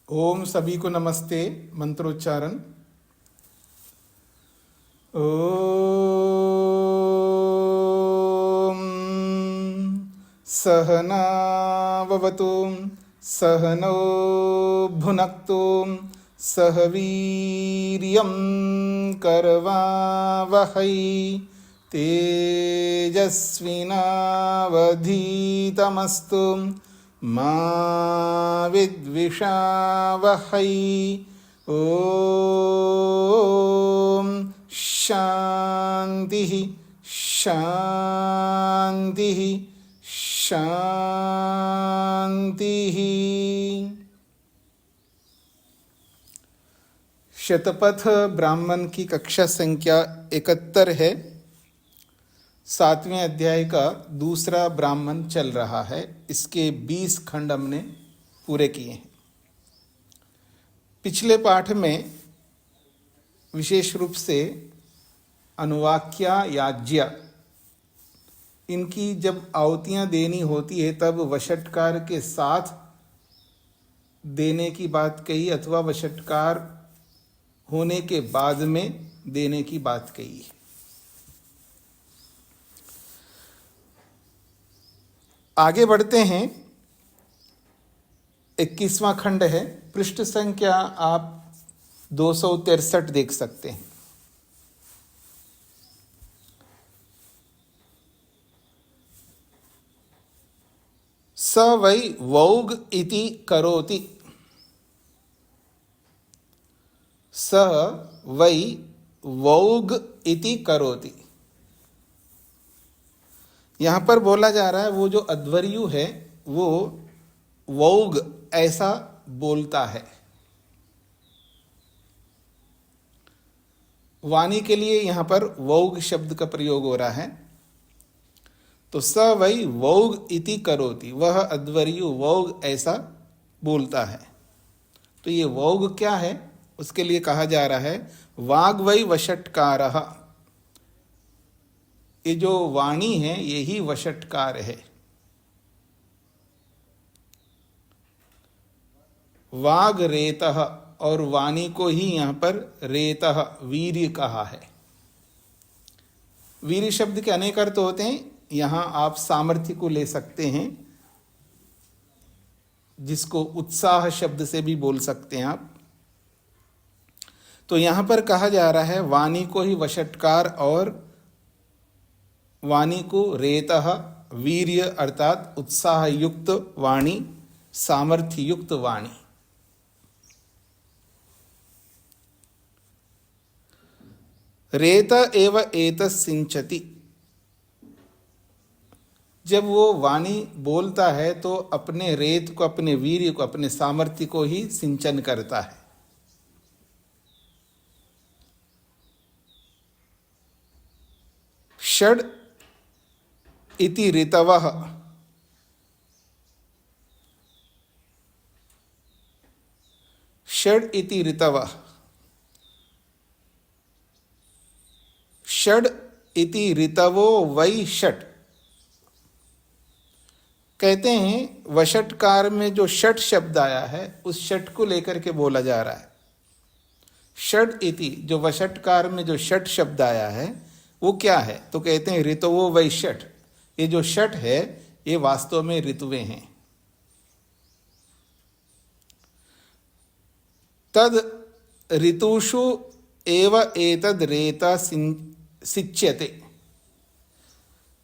ओम सभी को नमस्ते। मंत्रोच्चारण। ओम सहनाववतु सहनौ भुनक्तु सह वीर्यं करवावहै तेजस्विनावधीतमस्तु मा विद्विषावहै। ओम शांति शांति शांति। शतपथ ब्राह्मण की कक्षा संख्या 71 है। 7वें अध्याय का दूसरा ब्राह्मण चल रहा है। इसके 20 खंड हमने पूरे किए हैं। पिछले पाठ में विशेष रूप से अनुवाक्या याज्ञा, इनकी जब आहुतियाँ देनी होती है तब वषट्कार के साथ देने की बात कही अथवा वषट्कार होने के बाद में देने की बात कही है। आगे बढ़ते हैं। 21वां खंड है। पृष्ठ संख्या आप 263 देख सकते हैं। स वै वौग इति करोति। स वै वौग इति करोति। यहाँ पर बोला जा रहा है वो जो अध्वर्यु है वो वौग ऐसा बोलता है। वाणी के लिए यहाँ पर वौग शब्द का प्रयोग हो रहा है। तो स वै वौग इति करोति, वह अध्वर्यु वौग ऐसा बोलता है। तो ये वौग क्या है उसके लिए कहा जा रहा है वाग वै वषट्कारः। ये जो वाणी है यही वषट्कार है। वाग रेतः, और वाणी को ही यहाँ पर रेतः वीर्य कहा है। वीर्य शब्द के अनेक अर्थ होते हैं। यहाँ आप सामर्थ्य को ले सकते हैं, जिसको उत्साह शब्द से भी बोल सकते हैं आप। तो यहाँ पर कहा जा रहा है वाणी को ही वषट्कार और वाणी को रेतः वीर्य अर्थात उत्साह युक्त वाणी, सामर्थ्य युक्त वाणी। रेत एव एतत् सिंचति। जब वो वाणी बोलता है तो अपने रेत को, अपने वीर्य को, अपने सामर्थ्य को ही सिंचन करता है। षड् इति ऋतवः। षड् इति ऋतवः। षड् इति ऋतवो वै षट्। कहते हैं वषट्कार में जो षट शब्द आया है उस षट को लेकर के बोला जा रहा है। षड् इति, जो वषट्कार में जो षट शब्द आया है वो क्या है? तो कहते हैं ऋतवो वै षट्। ये जो षट है ये वास्तव में ऋतुएं हैं। तद ऋतुषु एव एतद् रेता सिच्यते।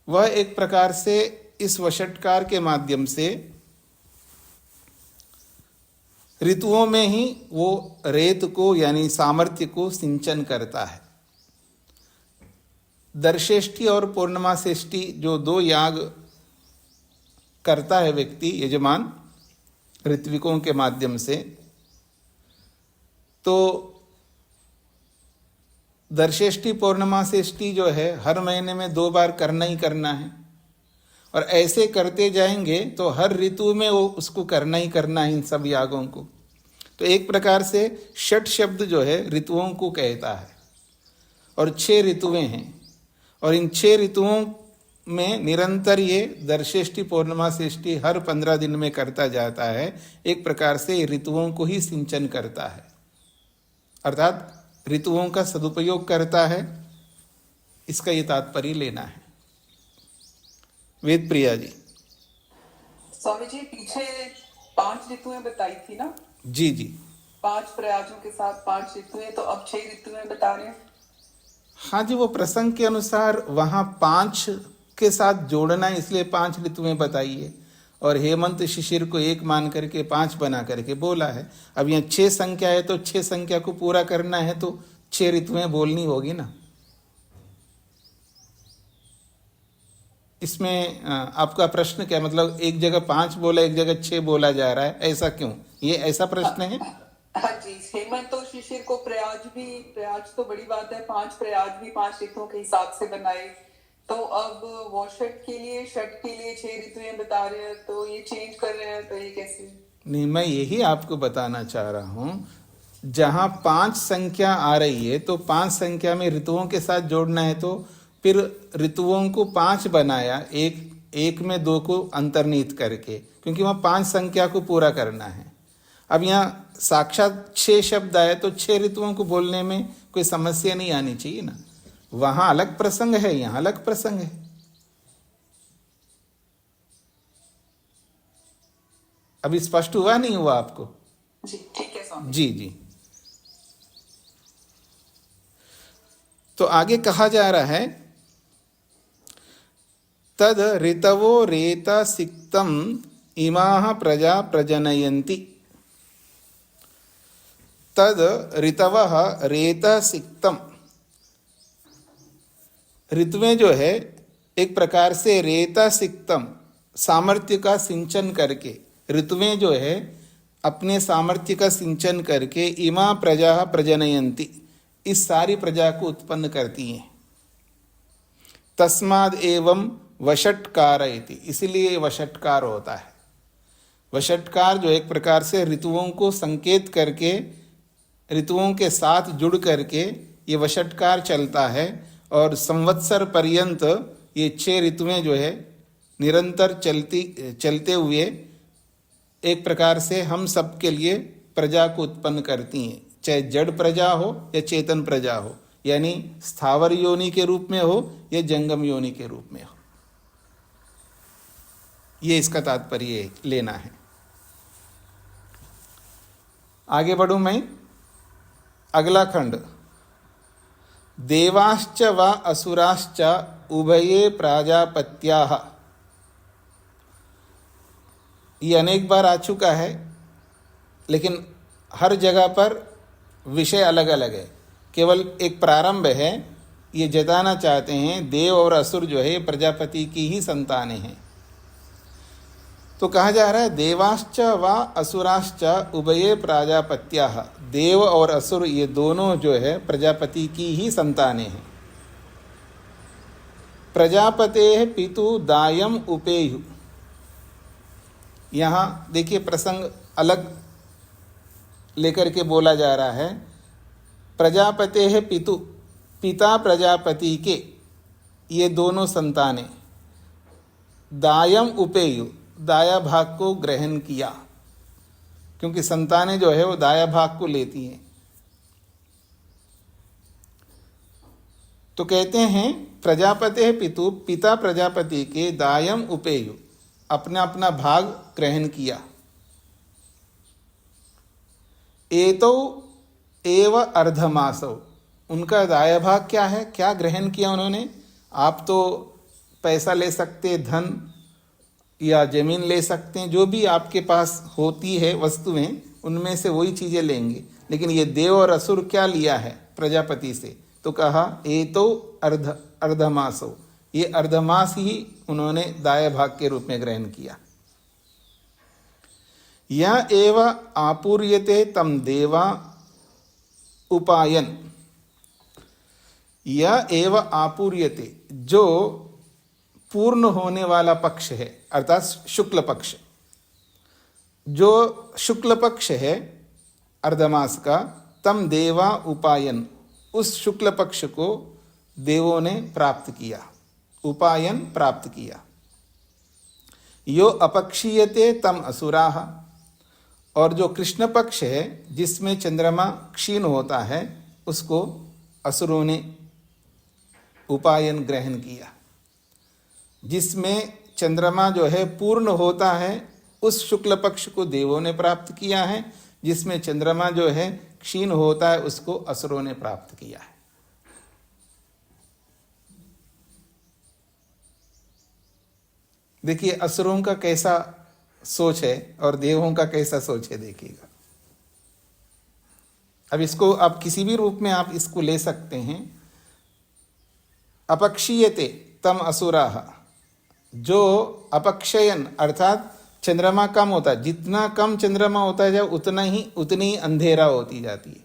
वह एक प्रकार से इस वषट्कार के माध्यम से ऋतुओं में ही वो रेत को यानी सामर्थ्य को सिंचन करता है। दर्शेष्टि और पूर्णमासेष्टि जो 2 याग करता है व्यक्ति, यजमान, ऋत्विकों के माध्यम से, तो दर्शेष्टि पौर्णमासेष्टि जो है हर महीने में 2 बार करना ही करना है। और ऐसे करते जाएंगे तो हर ऋतु में वो उसको करना ही करना है इन सब यागों को। तो एक प्रकार से षट शब्द जो है ऋतुओं को कहता है। और 6 ऋतुएं हैं और इन 6 ऋतुओं में निरंतर ये दर्शेष्टि पौर्णमासेष्टि हर 15 दिन में करता जाता है, एक प्रकार से ऋतुओं को ही सिंचन करता है, अर्थात ऋतुओं का सदुपयोग करता है, इसका ये तात्पर्य लेना है। वेद प्रिया जी। स्वामी जी, पीछे 5 ऋतुएं बताई थी ना? जी जी, 5 प्रयाजों के साथ 5 ऋतुएं, तो अब 6 ऋतुएं बता रहे हैं। हाँ जी, वो प्रसंग के अनुसार वहाँ 5 के साथ जोड़ना है, इसलिए 5 ऋतुएं बताइए, और हेमंत शिशिर को 1 मान करके 5 बना करके बोला है। अब यहाँ 6 संख्या है, तो 6 संख्या को पूरा करना है तो 6 ऋतुएं बोलनी होगी ना। इसमें आपका प्रश्न क्या, मतलब एक जगह 5 बोला, एक जगह 6 बोला जा रहा है, ऐसा क्यों? ये ऐसा प्रश्न है? हाँ जी, हेमंत और शिशिर को प्रयाज तो बड़ी बात है, 5 प्रयाज भी 5 ऋतुओं के हिसाब से बनाए, तो अब वो षट के लिए 6 ऋतुएं बता रहे हैं, तो ये चेंज कर रहे हैं, तो ये कैसे? नहीं, मैं यही आपको बताना चाह रहा हूँ, जहाँ 5 संख्या आ रही है तो 5 संख्या में ऋतुओं के साथ जोड़ना है, तो फिर ऋतुओं को 5 बनाया, एक में 2 को अंतर्निहित करके, क्योंकि वहाँ 5 संख्या को पूरा करना है। अब यहाँ साक्षात 6 शब्द आए, तो 6 ऋतुओं को बोलने में कोई समस्या नहीं आनी चाहिए ना। वहां अलग प्रसंग है, यहाँ अलग प्रसंग है। अभी स्पष्ट हुआ नहीं हुआ आपको? जी ठीक है स्वामी जी जी। तो आगे कहा जा रहा है, तद ऋतवो रेता सिक्तम इमाह प्रजा प्रजनयन्ति। तद ऋतवः रेता सिक्तम, ऋतुएं जो है एक प्रकार से रेता सिक्तम, सामर्थ्य का सिंचन करके, ऋतुएं जो है अपने सामर्थ्य का सिंचन करके इमा प्रजा प्रजनयन्ति, इस सारी प्रजा को उत्पन्न करती हैं। तस्माद एवं वषट्कार इति, इसलिए वषट्कार होता है। वषट्कार जो एक प्रकार से ऋतुओं को संकेत करके, ऋतुओं के साथ जुड़ करके ये वषट्कार चलता है, और संवत्सर पर्यंत ये 6 ऋतुएं जो है निरंतर चलते हुए एक प्रकार से हम सब के लिए प्रजा को उत्पन्न करती हैं, चाहे जड़ प्रजा हो या चेतन प्रजा हो, यानी स्थावर योनि के रूप में हो या जंगम योनि के रूप में हो। ये इसका तात्पर्य लेना है। आगे बढ़ूं मैं। अगला खंड, देवाश्च व असुराश्च उभये प्राजापत्याः। ये अनेक बार आ चुका है, लेकिन हर जगह पर विषय अलग अलग है, केवल एक प्रारंभ है। ये जताना चाहते हैं देव और असुर जो है प्रजापति की ही संतानें हैं। तो कहा जा रहा है देवाश्च व असुराश्च उभये प्राजापत्याः, देव और असुर ये दोनों जो है प्रजापति की ही संतानें हैं। प्रजापतेः पितु दायम उपेयु, यहाँ देखिए प्रसंग अलग लेकर के बोला जा रहा है। प्रजापतेः पितु, पिता प्रजापति के ये दोनों संतानें, दायम उपेयु, दाया भाग को ग्रहण किया, क्योंकि संतानें जो है वो दाया भाग को लेती हैं। तो कहते हैं प्रजापतेः पितु, पिता प्रजापति के दायम उपेयु, अपना अपना भाग ग्रहण किया। एतो एव अर्धमासो, उनका दाया भाग क्या है, क्या ग्रहण किया उन्होंने? आप तो पैसा ले सकते, धन या जमीन ले सकते हैं, जो भी आपके पास होती है वस्तुएं, उनमें से वही चीजें लेंगे। लेकिन ये देव और असुर क्या लिया है प्रजापति से? तो कहा एतो अर्धमासो, ये अर्धमास ही उन्होंने दाया भाग के रूप में ग्रहण किया। यह एव आपूर्यते तम देवा उपायन, यह एव आपूर्यते, जो पूर्ण होने वाला पक्ष है, अर्थात शुक्ल पक्ष, जो शुक्ल पक्ष है अर्धमास का, तम देवा उपायन, उस शुक्ल पक्ष को देवों ने प्राप्त किया। उपायन प्राप्त किया। यो अपक्षीयते तम असुराः, और जो कृष्ण पक्ष है जिसमें चंद्रमा क्षीण होता है उसको असुरों ने उपायन ग्रहण किया। जिसमें चंद्रमा जो है पूर्ण होता है उस शुक्ल पक्ष को देवों ने प्राप्त किया है, जिसमें चंद्रमा जो है क्षीण होता है उसको असुरों ने प्राप्त किया है। देखिए असुरों का कैसा सोच है और देवों का कैसा सोच है, देखिएगा। अब इसको आप किसी भी रूप में आप इसको ले सकते हैं। अपक्षीयते तम असुराः, जो अपक्षयन अर्थात चंद्रमा कम होता है, जितना कम चंद्रमा होता है उतनी ही अंधेरा होती जाती है,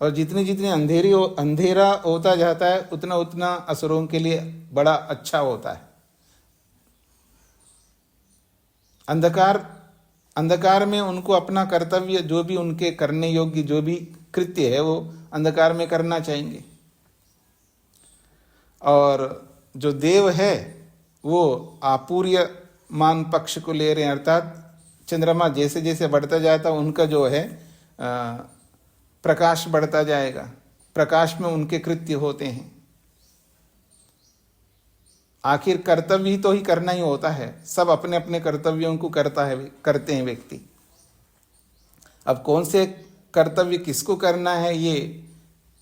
और जितनी जितनी अंधेरा होता जाता है उतना उतना असुरों के लिए बड़ा अच्छा होता है। अंधकार में उनको अपना कर्तव्य, जो भी उनके करने योग्य जो भी कृत्य है वो अंधकार में करना चाहेंगे। और जो देव है वो आपूर्यमान पक्ष को ले रहे हैं, अर्थात चंद्रमा जैसे जैसे बढ़ता जाता उनका जो है प्रकाश बढ़ता जाएगा, प्रकाश में उनके कृत्य होते हैं। आखिर कर्तव्य ही तो ही करना ही होता है, सब अपने अपने कर्तव्यों को करते हैं व्यक्ति। अब कौन से कर्तव्य किसको करना है ये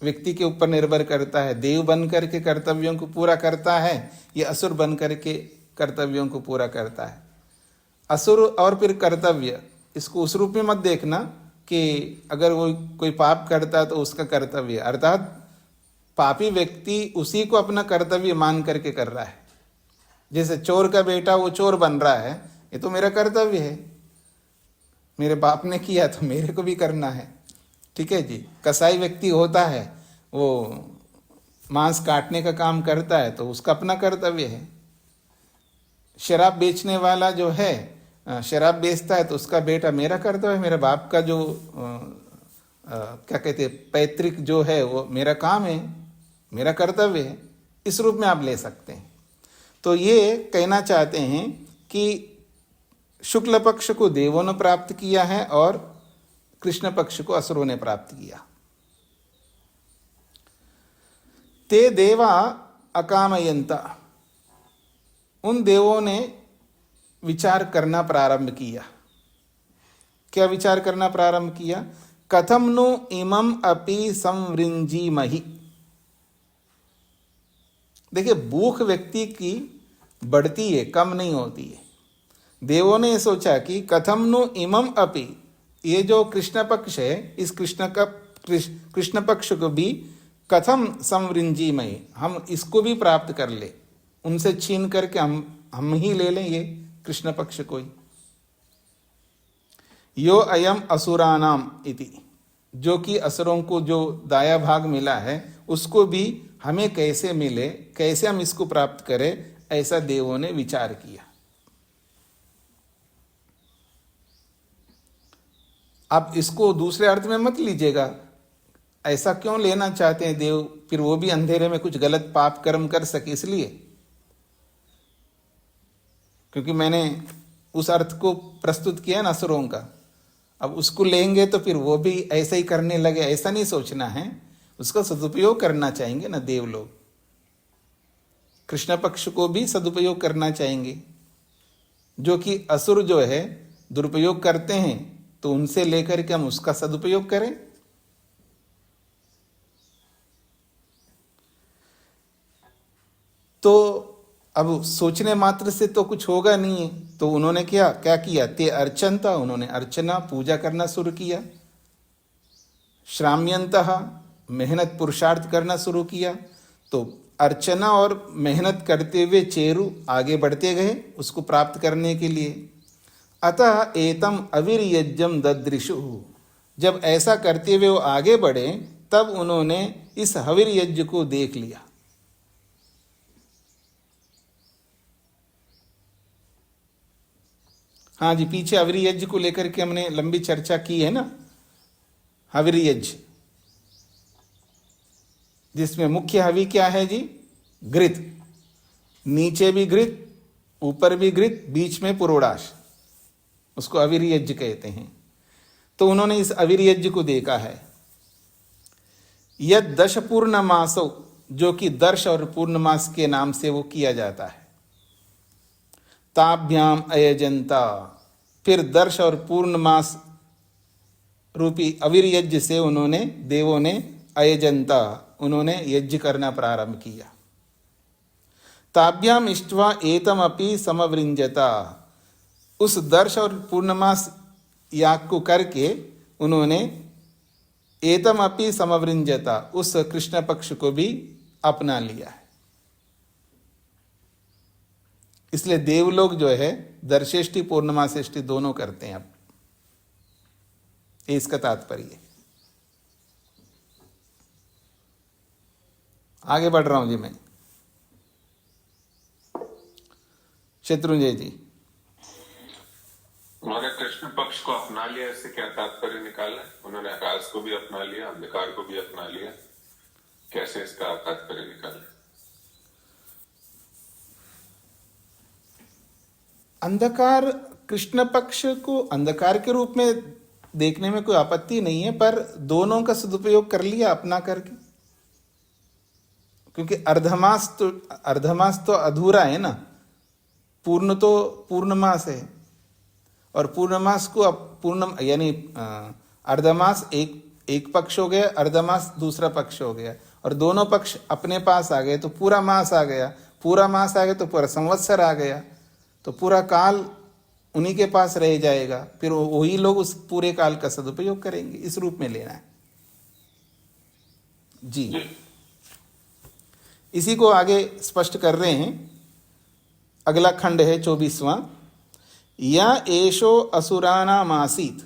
व्यक्ति के ऊपर निर्भर करता है। देव बन करके कर्तव्यों को पूरा करता है या असुर बन करके कर्तव्यों को पूरा करता है। असुर और फिर कर्तव्य, इसको उस रूप में मत देखना कि अगर वो कोई पाप करता है तो उसका कर्तव्य, अर्थात पापी व्यक्ति उसी को अपना कर्तव्य मान करके कर रहा है। जैसे चोर का बेटा वो चोर बन रहा है, ये तो मेरा कर्तव्य है, मेरे बाप ने किया तो मेरे को भी करना है, ठीक है जी। कसाई व्यक्ति होता है, वो मांस काटने का काम करता है तो उसका अपना कर्तव्य है। शराब बेचने वाला जो है शराब बेचता है तो उसका बेटा मेरा कर्तव्य है, मेरे बाप का जो क्या कहते हैं पैतृक जो है वो मेरा काम है, मेरा कर्तव्य है। इस रूप में आप ले सकते हैं। तो ये कहना चाहते हैं कि शुक्ल पक्ष को देवों ने प्राप्त किया है और कृष्ण पक्ष को असुरों ने प्राप्त किया। ते देवा अकामयंता, उन देवों ने विचार करना प्रारंभ किया। क्या विचार करना प्रारंभ किया? कथम नु इमम अपि संवृंजीमहि। देखिए भूख व्यक्ति की बढ़ती है, कम नहीं होती है। देवों ने सोचा कि कथम नु इमम अपि, ये जो कृष्ण पक्ष है इस कृष्ण पक्ष को भी कथम संवृंजीमहि, हम इसको भी प्राप्त कर ले, उनसे छीन करके हम ही ले लें ये कृष्ण पक्ष को ही। यो अयम असुरानाम इति, जो कि असुरों को जो दाया भाग मिला है उसको भी हमें कैसे मिले, कैसे हम इसको प्राप्त करें, ऐसा देवों ने विचार किया। आप इसको दूसरे अर्थ में मत लीजिएगा, ऐसा क्यों लेना चाहते हैं देव, फिर वो भी अंधेरे में कुछ गलत पाप कर्म कर सके इसलिए। क्योंकि मैंने उस अर्थ को प्रस्तुत किया ना असुरों का, अब उसको लेंगे तो फिर वो भी ऐसा ही करने लगे, ऐसा नहीं सोचना है। उसका सदुपयोग करना चाहेंगे ना देव लोग, कृष्ण पक्ष को भी सदुपयोग करना चाहेंगे। जो कि असुर जो है दुरुपयोग करते हैं तो उनसे लेकर के हम उसका सदुपयोग करें। तो अब सोचने मात्र से तो कुछ होगा नहीं है, तो उन्होंने क्या किया? ते अर्चनता, उन्होंने अर्चना पूजा करना शुरू किया। श्राम्यंतः, मेहनत पुरुषार्थ करना शुरू किया। तो अर्चना और मेहनत करते हुए चेरु आगे बढ़ते गए उसको प्राप्त करने के लिए। अतः एतम अविर्यज्ञम ददृशु, जब ऐसा करते हुए वो आगे बढ़े तब उन्होंने इस हविर यज्ञ को देख लिया। हाँ जी, पीछे हविर यज्ञ को लेकर के हमने लंबी चर्चा की है ना। हविर यज्ञ जिसमें मुख्य हवि क्या है जी? घृत, नीचे भी घृत, ऊपर भी घृत, बीच में पुरोडाश, उसको अवीर्यज्ञ कहते हैं। तो उन्होंने इस अवीर्यज्ञ को देखा है। यद दश पूर्णमासो, जो कि दर्श और पूर्णमास के नाम से वो किया जाता है। ताभ्याम अयजंता, फिर दर्श और पूर्णमास रूपी अवीर्यज्ञ से उन्होंने, देवों ने अयजंता, उन्होंने यज्ञ करना प्रारंभ किया। ताभ्याम इष्ट्वा एतम अपि समवृंजता, उस दर्श और पूर्णमास याग को करके उन्होंने एतम अपि समवृंजता, उस कृष्ण पक्ष को भी अपना लिया है। इसलिए देवलोग जो है दर्शेष्टि पूर्णमासेष्टि दोनों करते हैं। अब इसका तात्पर्य। आगे बढ़ रहा हूं जी मैं। शत्रुंजय जी, उन्होंने कृष्ण पक्ष को अपना लिया, इससे क्या तात्पर्य निकाला? उन्होंने आकाश को भी अपना लिया, अंधकार को भी अपना लिया, कैसे इसका तात्पर्य निकाला? अंधकार, कृष्ण पक्ष को अंधकार के रूप में देखने में कोई आपत्ति नहीं है, पर दोनों का सदुपयोग कर लिया अपना करके, क्योंकि अर्धमास तो अधूरा है ना, पूर्ण तो पूर्णमास है, और पूर्णमास को अब पूर्ण यानी अर्धमास एक पक्ष हो गया, अर्धमास दूसरा पक्ष हो गया, और दोनों पक्ष अपने पास आ गए तो पूरा मास आ गया, पूरा मास आ गया तो पूरा संवत्सर आ गया, तो पूरा काल उन्हीं के पास रह जाएगा, फिर वही लोग उस पूरे काल का सदुपयोग करेंगे। इस रूप में लेना है जी। इसी को आगे स्पष्ट कर रहे हैं। अगला खंड है 24वां। या एषो असुराणाम आसीत,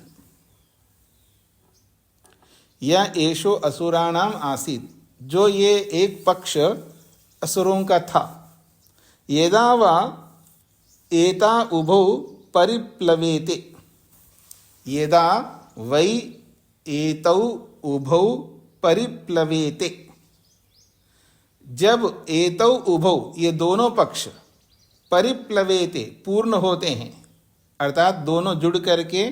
या एषो असुराणाम आसीत, जो ये एक पक्ष असुरों का था। यदा वा एता उभौ परिप्लवेते, यदा वै एतौ उभौ परिप्लवेते, जब एतौ उभौ, ये दोनों पक्ष, परिप्लवेते, पूर्ण होते हैं, अर्थात दोनों जुड़ करके,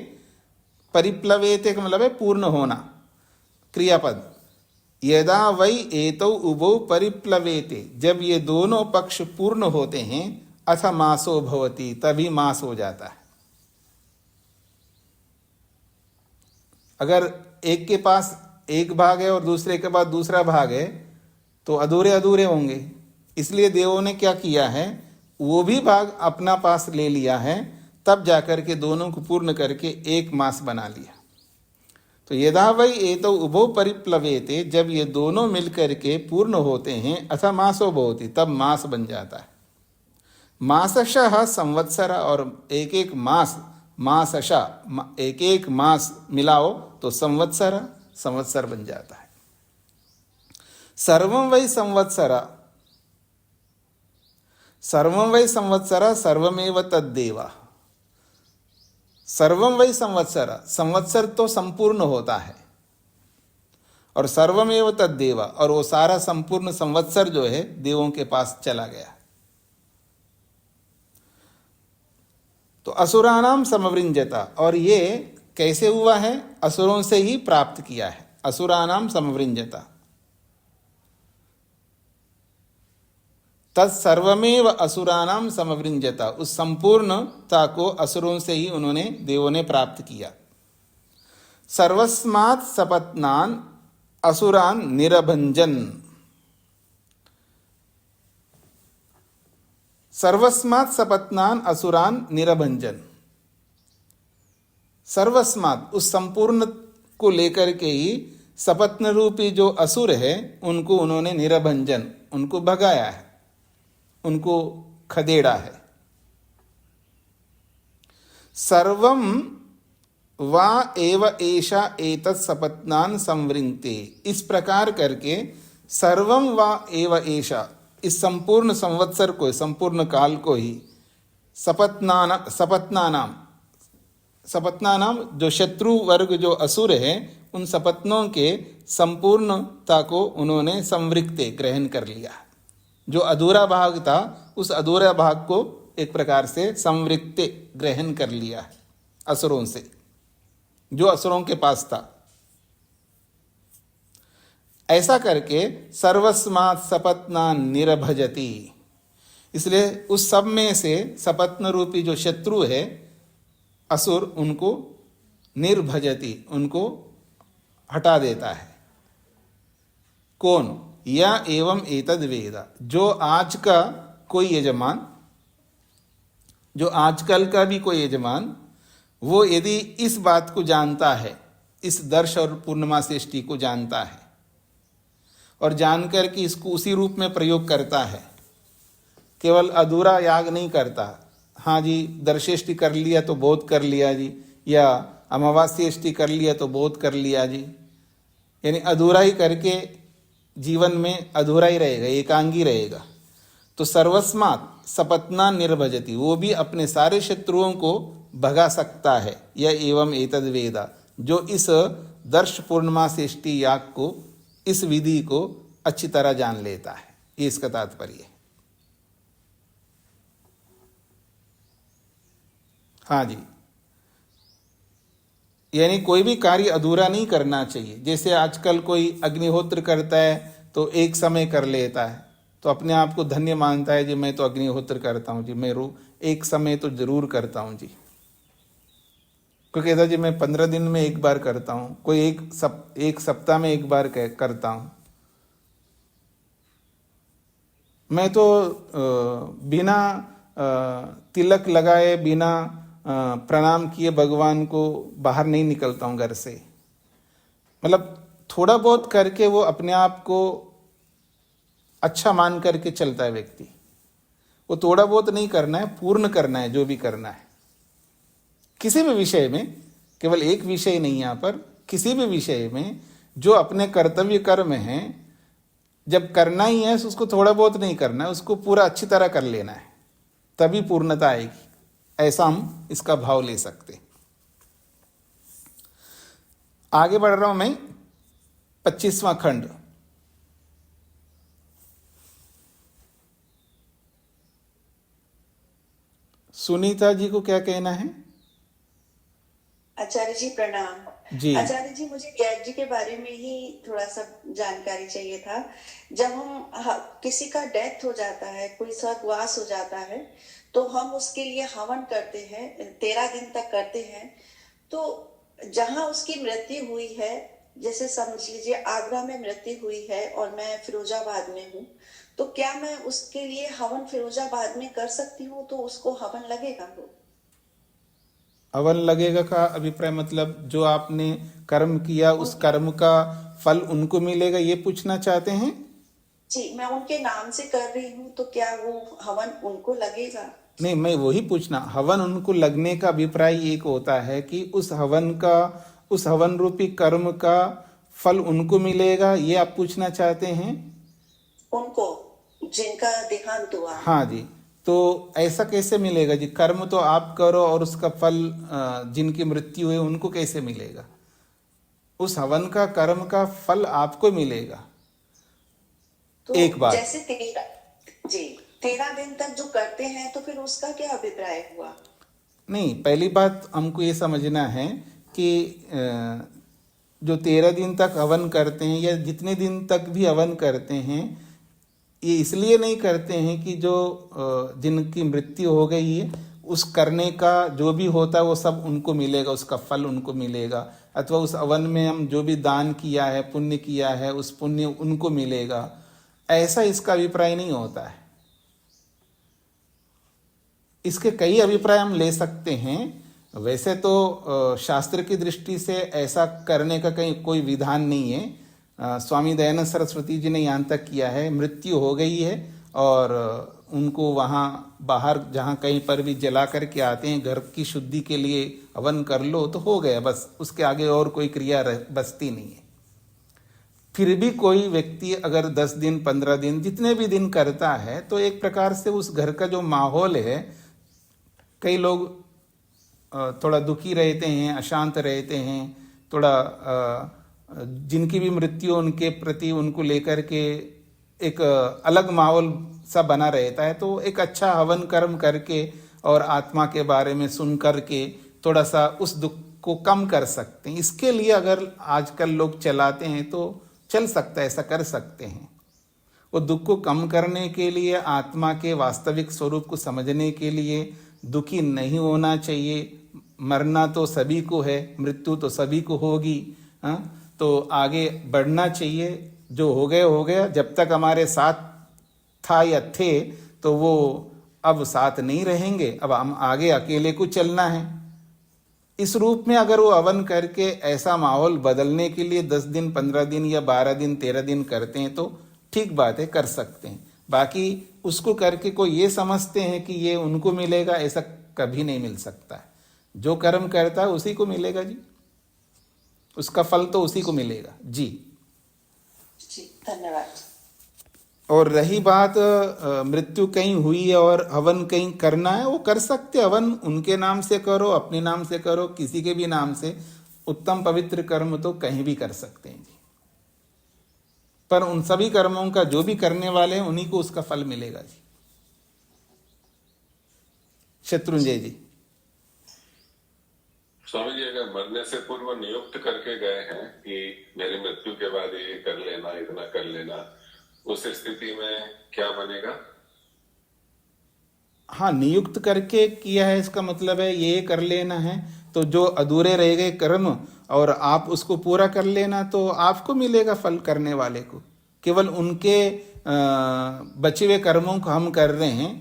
परिप्लवेते का मतलब है पूर्ण होना, क्रियापद। यदा वै एतौ उभौ परिप्लवेते, जब ये दोनों पक्ष पूर्ण होते हैं, अथ मासो भवति, तभी मास हो जाता है। अगर एक के पास एक भाग है और दूसरे के पास दूसरा भाग है तो अधूरे अधूरे होंगे। इसलिए देवों ने क्या किया है, वो भी भाग अपना पास ले लिया है, तब जाकर के दोनों को पूर्ण करके एक मास बना लिया। तो यदा वै एतौ उभौ परिप्लवेते, जब ये दोनों मिलकर के पूर्ण होते हैं, अथ मासो भवति, तब मास बन जाता है। मासशः संवत्सर, और एक एक मास, मासशः एक एक मास मिलाओ तो संवत्सर, संवत्सर बन जाता है। सर्वं वै संवत्सर, सर्वं वै संवत्सर, सर्वमेव तद्देव। सर्वं वै संवत्सर, संवत्सर तो संपूर्ण होता है, और सर्वमेव तद्देव, और वो सारा संपूर्ण संवत्सर जो है देवों के पास चला गया। तो असुराणाम समवृंजता, और ये कैसे हुआ है, असुरों से ही प्राप्त किया है। असुराणाम समवृंजता, तत्सर्वमेव असुराणाम समवृंजता, उस संपूर्णता को असुरों से ही उन्होंने, देवों ने प्राप्त किया। सर्वस्मात् सपत्नान असुरान निरभंजन, सर्वस्मात् सपत्नान असुरान निरभंजन, सर्वस्मात् उस संपूर्ण को लेकर के ही सपत्न रूपी जो असुर है उनको उन्होंने निरभंजन, उनको भगाया है, उनको खदेड़ा है। सर्वं वा एव एषा एतत् सपत्नान संवृंक्ते, इस प्रकार करके सर्वं वा एव एषा, इस संपूर्ण संवत्सर को, संपूर्ण काल को ही, सपत्नानाम, सपत्नानाम जो शत्रु वर्ग जो असुर है, उन सपत्नों के संपूर्णता को उन्होंने संवृक्ते, ग्रहण कर लिया। जो अधूरा भाग था उस अधूरा भाग को एक प्रकार से संवृत्ति ग्रहण कर लिया है असुरों से, जो असुरों के पास था। ऐसा करके सर्वस्मात् सपत्ना निरभजति, इसलिए उस सब में से सपत्न रूपी जो शत्रु है असुर, उनको निर्भजति, उनको हटा देता है। कौन? या एवं एतद वेद, जो आज का कोई यजमान, जो आजकल का भी कोई यजमान, वो यदि इस बात को जानता है, इस दर्श और पूर्णमासेष्टि को जानता है और जानकर कि इसको उसी रूप में प्रयोग करता है, केवल अधूरा याग नहीं करता, हाँ जी दर्शेष्टि कर लिया तो बहुत कर लिया जी, या अमावास्येष्टि कर लिया तो बहुत कर लिया जी, यानी अधूरा ही करके जीवन में अधूरा ही रहेगा, एकांगी रहेगा। तो सर्वस्मात् सपत्ना निर्भजति, वो भी अपने सारे शत्रुओं को भगा सकता है। यह एवं एतद वेदा, जो इस दर्श पूर्णमासेष्टि याग को, इस विधि को अच्छी तरह जान लेता है, ये इसका तात्पर्य है। हाँ जी, यानी कोई भी कार्य अधूरा नहीं करना चाहिए। जैसे आजकल कोई अग्निहोत्र करता है तो एक समय कर लेता है, तो अपने आप को धन्य मानता है जी, मैं तो अग्निहोत्र करता हूँ जी, मैं एक समय तो जरूर करता हूँ जी। कोई कहता जी मैं 15 दिन में एक बार करता हूँ, कोई एक सप्ताह में एक बार करता हूँ। मैं तो बिना तिलक लगाए, बिना प्रणाम किए भगवान को बाहर नहीं निकलता हूँ घर से। मतलब थोड़ा बहुत करके वो अपने आप को अच्छा मान करके चलता है व्यक्ति। वो थोड़ा बहुत नहीं करना है, पूर्ण करना है जो भी करना है। किसी भी विषय में, केवल एक विषय नहीं, यहाँ पर किसी भी विषय में जो अपने कर्तव्य कर्म हैं, जब करना ही है तो उसको थोड़ा बहुत नहीं करना है, उसको पूरा अच्छी तरह कर लेना है, तभी पूर्णता आएगी। ऐसा हम इसका भाव ले सकते। आगे बढ़ रहा हूं मैं, 25वां खंड। सुनीता जी को क्या कहना है? आचार्य जी प्रणाम। जी आचार्य जी, मुझे गैप जी के बारे में ही थोड़ा सा जानकारी चाहिए था। जब हम किसी का डेथ हो जाता है, कोई स्वर्गवास हो जाता है, तो हम उसके लिए हवन करते हैं, 13 दिन तक करते हैं। तो जहां उसकी मृत्यु हुई है, जैसे समझ लीजिए आगरा में मृत्यु हुई है और मैं फिरोजाबाद में हूँ, तो क्या मैं उसके लिए हवन फिरोजाबाद में कर सकती हूँ? तो उसको हवन लगेगा? वो हवन लगेगा का अभिप्राय मतलब जो आपने कर्म किया उस कर्म का फल उनको मिलेगा, ये पूछना चाहते हैं? जी, मैं उनके नाम से कर रही हूँ, तो क्या वो हवन उनको लगेगा? नहीं, मैं वही पूछना, हवन उनको लगने का अभिप्राय एक होता है कि उस हवन रूपी कर्म का फल उनको मिलेगा, ये आप पूछना चाहते हैं? उनको, जिनका देहांत हुआ। हाँ जी, तो ऐसा कैसे मिलेगा जी? कर्म तो आप करो और उसका फल जिनकी मृत्यु है उनको कैसे मिलेगा? उस हवन का कर्म का फल आपको मिलेगा। तो एक बात, जैसे 13 दिन तक जो करते हैं, तो फिर उसका क्या अभिप्राय हुआ? नहीं, पहली बात हमको ये समझना है कि जो 13 दिन तक हवन करते हैं या जितने दिन तक भी हवन करते हैं, ये इसलिए नहीं करते हैं कि जो जिनकी मृत्यु हो गई है उस करने का जो भी होता है वो सब उनको मिलेगा, उसका फल उनको मिलेगा, अथवा उस हवन में हम जो भी दान किया है, पुण्य किया है, उस पुण्य उनको मिलेगा, ऐसा इसका अभिप्राय नहीं होता है। इसके कई अभिप्राय हम ले सकते हैं। वैसे तो शास्त्र की दृष्टि से ऐसा करने का कहीं कोई विधान नहीं है। स्वामी दयानंद सरस्वती जी ने यहाँ तक किया है, मृत्यु हो गई है और उनको वहाँ बाहर जहाँ कहीं पर भी जला करके आते हैं, घर की शुद्धि के लिए हवन कर लो तो हो गया, बस उसके आगे और कोई क्रिया बचती नहीं है। फिर भी कोई व्यक्ति अगर 10 दिन 15 दिन जितने भी दिन करता है तो एक प्रकार से उस घर का जो माहौल है, कई लोग थोड़ा दुखी रहते हैं, अशांत रहते हैं, थोड़ा जिनकी भी मृत्यु उनके प्रति उनको लेकर के एक अलग माहौल सा बना रहता है। तो एक अच्छा हवन कर्म करके और आत्मा के बारे में सुन करके थोड़ा सा उस दुख को कम कर सकते हैं। इसके लिए अगर आजकल लोग चलाते हैं तो चल सकता है, ऐसा कर सकते हैं। वो दुख को कम करने के लिए, आत्मा के वास्तविक स्वरूप को समझने के लिए, दुखी नहीं होना चाहिए। मरना तो सभी को है, मृत्यु तो सभी को होगी, हाँ, तो आगे बढ़ना चाहिए। जो हो गया हो गया, जब तक हमारे साथ था या थे तो वो अब साथ नहीं रहेंगे, अब हम आगे अकेले को चलना है। इस रूप में अगर वो हवन करके ऐसा माहौल बदलने के लिए 10 दिन, 15 दिन या 12 दिन, 13 दिन करते हैं तो ठीक बात है, कर सकते हैं। बाकी उसको करके कोई ये समझते हैं कि ये उनको मिलेगा, ऐसा कभी नहीं मिल सकता है। जो कर्म करता है उसी को मिलेगा जी, उसका फल तो उसी को मिलेगा जी। जी धन्यवाद। और रही बात मृत्यु कहीं हुई है और हवन कहीं करना है, वो कर सकते। हवन उनके नाम से करो, अपने नाम से करो, किसी के भी नाम से, उत्तम पवित्र कर्म तो कहीं भी कर सकते हैं जी। पर उन सभी कर्मों का जो भी करने वाले हैं उन्हीं को उसका फल मिलेगा जी। शत्रुंजय जी। स्वामी जी, अगर मरने से पूर्व नियुक्त करके गए हैं कि मेरी मृत्यु के बाद ये कर लेना, इतना कर लेना, उस स्थिति में क्या बनेगा? हाँ, नियुक्त करके किया है, इसका मतलब है ये कर लेना है। तो जो अधूरे रह गए कर्म और आप उसको पूरा कर लेना तो आपको मिलेगा फल, करने वाले को। केवल उनके बचे हुए कर्मों को हम कर रहे हैं,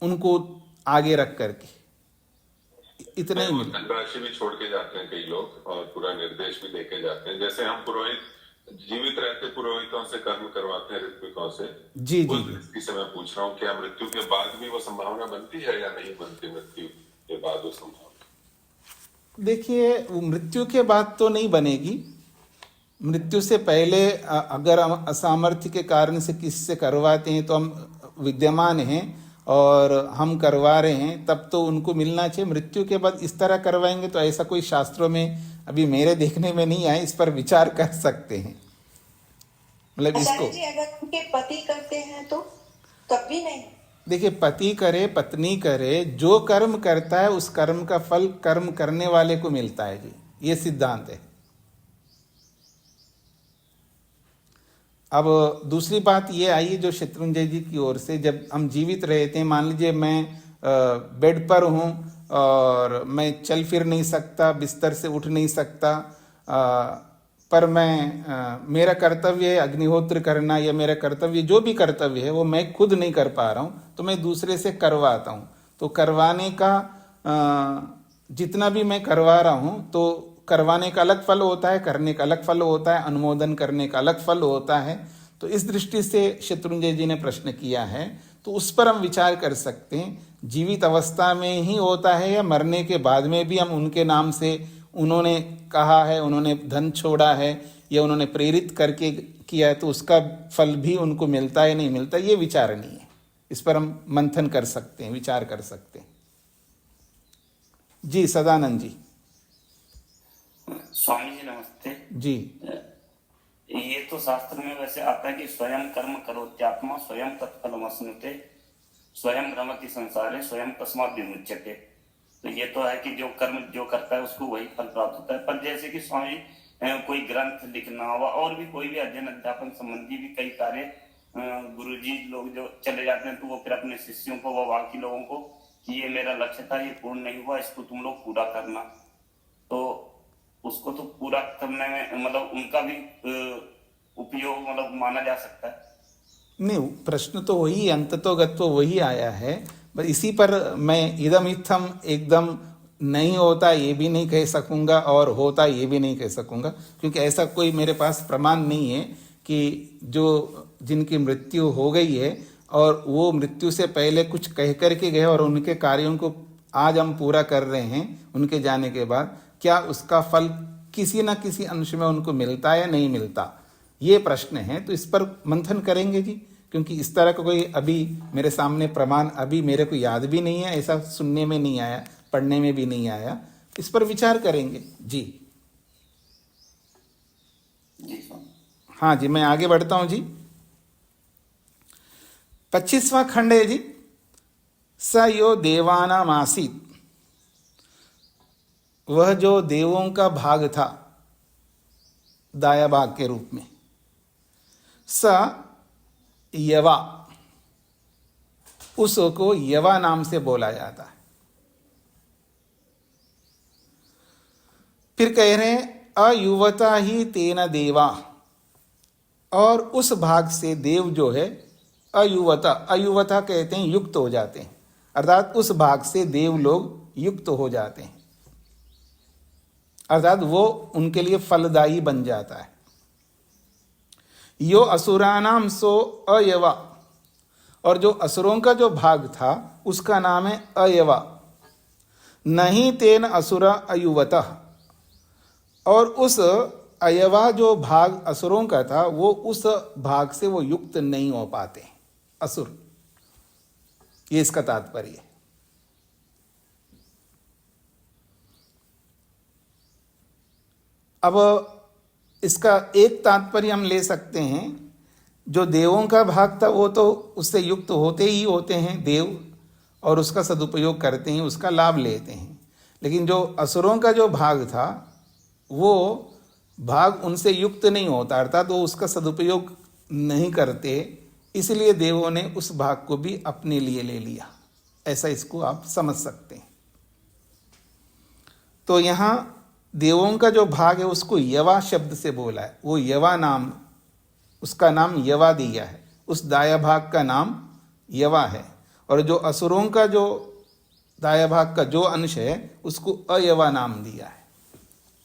उनको आगे रख करके, इतना ही मिलेगा। धनराशि भी छोड़ के जाते हैं कई लोग और पूरा निर्देश भी देके जाते हैं। जैसे हम पुरोहित जीवित रहते पुरोहितों से कर्म करवाते हैं, ऋत्विकों से। जी जी जी। इसकी से मैं पूछ रहा हूँ, क्या मृत्यु के बाद भी वो संभावना बनती है या नहीं बनती? मृत्यु के बाद वो संभावना, देखिए, मृत्यु के बाद तो नहीं बनेगी। मृत्यु से पहले अगर हम असामर्थ्य के कारण से किसी से करवाते हैं तो हम विद्यमान हैं और हम करवा रहे हैं, तब तो उनको मिलना चाहिए। मृत्यु के बाद इस तरह करवाएंगे तो ऐसा कोई शास्त्रों में अभी मेरे देखने में नहीं आया। इस पर विचार कर सकते हैं, मतलब इसको। जी अगर उनके पति करते हैं तो तब भी नहीं? देखिए, पति करे, पत्नी करे, जो कर्म करता है उस कर्म का फल कर्म करने वाले को मिलता है जी, ये सिद्धांत है। अब दूसरी बात ये आई जो शत्रुंजय जी की ओर से, जब हम जीवित रहते हैं, मान लीजिए मैं बेड पर हूँ और मैं चल फिर नहीं सकता, बिस्तर से उठ नहीं सकता, पर मेरा कर्तव्य है अग्निहोत्र करना, या मेरा कर्तव्य जो भी कर्तव्य है वो मैं खुद नहीं कर पा रहा हूँ तो मैं दूसरे से करवाता हूँ। तो करवाने का जितना भी मैं करवा रहा हूँ तो करवाने का अलग फल होता है, करने का अलग फल होता है, अनुमोदन करने का अलग फल होता है। तो इस दृष्टि से शत्रुंजय जी ने प्रश्न किया है, तो उस पर हम विचार कर सकते हैं। जीवित अवस्था में ही होता है या मरने के बाद में भी हम उनके नाम से, उन्होंने कहा है, उन्होंने धन छोड़ा है या उन्होंने प्रेरित करके किया है, तो उसका फल भी उनको मिलता है नहीं मिलता, ये विचारणीय है। इस पर हम मंथन कर सकते हैं, विचार कर सकते हैं जी। सदानंद जी। स्वामी जी नमस्ते जी। ये तो शास्त्र में वैसे आता है कि स्वयं कर्म करोत्यात्मा स्वयं तत्फलमश्नुते स्वयं रमति संसारे स्वयं तस्मात् विमुच्यते। तो ये तो है कि जो कर्म जो करता है उसको वही फल प्राप्त होता है। पर जैसे कि स्वामी कोई ग्रंथ लिखना हुआ और भी कोई भी अध्ययन अध्यापन संबंधी भी कई कार्य गुरुजी लोग जो चले जाते हैं, तो वो फिर अपने शिष्यों को व बाकी लोगों को कि ये मेरा लक्ष्य था, ये पूर्ण नहीं हुआ, इसको तुम लोग पूरा करना। तो उसको तो पूरा करने में मतलब उनका भी उपयोग मतलब माना जा सकता है। नहीं, प्रश्न तो वही, अंततोगत तो वही आया है। बस इसी पर मैं इदम इत्थम एकदम नहीं होता ये भी नहीं कह सकूंगा और होता ये भी नहीं कह सकूंगा, क्योंकि ऐसा कोई मेरे पास प्रमाण नहीं है कि जो जिनकी मृत्यु हो गई है और वो मृत्यु से पहले कुछ कह करके गए और उनके कार्यों को आज हम पूरा कर रहे हैं उनके जाने के बाद, क्या उसका फल किसी न किसी अंश में उनको मिलता है या नहीं मिलता, ये प्रश्न है। तो इस पर मंथन करेंगे जी, क्योंकि इस तरह का कोई अभी मेरे सामने प्रमाण अभी मेरे को याद भी नहीं है, ऐसा सुनने में नहीं आया, पढ़ने में भी नहीं आया। इस पर विचार करेंगे जी। जी हाँ जी, मैं आगे बढ़ता हूँ जी। 25वां खंड है जी, स यो देवानाम आसीत, वह जो देवों का भाग था दाया भाग के रूप में, स यवा, उसको यवा नाम से बोला जाता है। फिर कह रहे हैं अयुवता ही तेन देवा, और उस भाग से देव जो है अयुवता, अयुवता कहते हैं युक्त हो जाते हैं, अर्थात उस भाग से देव लोग युक्त हो जाते हैं, अर्थात वो उनके लिए फलदायी बन जाता है। यो असुरानाम सो अयवा, और जो असुरों का जो भाग था उसका नाम है अयवा। नहीं तेन असुरा अयुवतः, और उस अयवा जो भाग असुरों का था वो उस भाग से वो युक्त नहीं हो पाते असुर, ये इसका तात्पर्य है। अब इसका एक तात्पर्य हम ले सकते हैं, जो देवों का भाग था वो तो उससे युक्त होते ही होते हैं देव, और उसका सदुपयोग करते हैं, उसका लाभ लेते हैं। लेकिन जो असुरों का जो भाग था वो भाग उनसे युक्त नहीं होता, अर्थात वो उसका सदुपयोग नहीं करते, इसलिए देवों ने उस भाग को भी अपने लिए ले लिया, ऐसा इसको आप समझ सकते हैं। तो यहाँ देवों का जो भाग है उसको यवा शब्द से बोला है, वो यवा नाम, उसका नाम यवा दिया है, उस दाया भाग का नाम यवा है। और जो असुरों का जो दाया भाग का जो अंश है उसको अयवा नाम दिया है,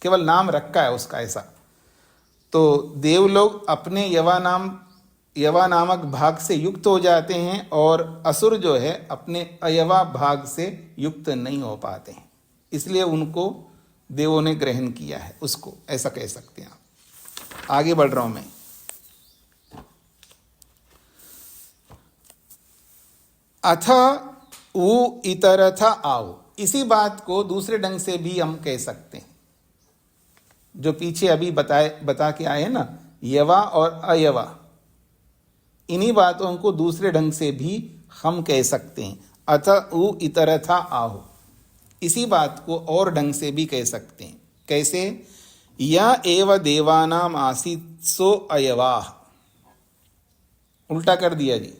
केवल नाम रखा है उसका ऐसा। तो देव लोग अपने यवा नामक भाग से युक्त हो जाते हैं, और असुर जो है अपने अयवा भाग से युक्त नहीं हो पाते हैं, इसलिए उनको देवों ने ग्रहण किया है, उसको ऐसा कह सकते हैं आप। आगे बढ़ रहा हूं मैं। अथ उ इतरथ आओ, इसी बात को दूसरे ढंग से भी हम कह सकते हैं, जो पीछे अभी बता के आए ना, यवा और अयवा, इन्हीं बातों को दूसरे ढंग से भी हम कह सकते हैं। अथ उ इतरथा आओ, इसी बात को और ढंग से भी कह सकते हैं। कैसे? या एव देवानाम आसीत सो अयवाह, उल्टा कर दिया जी।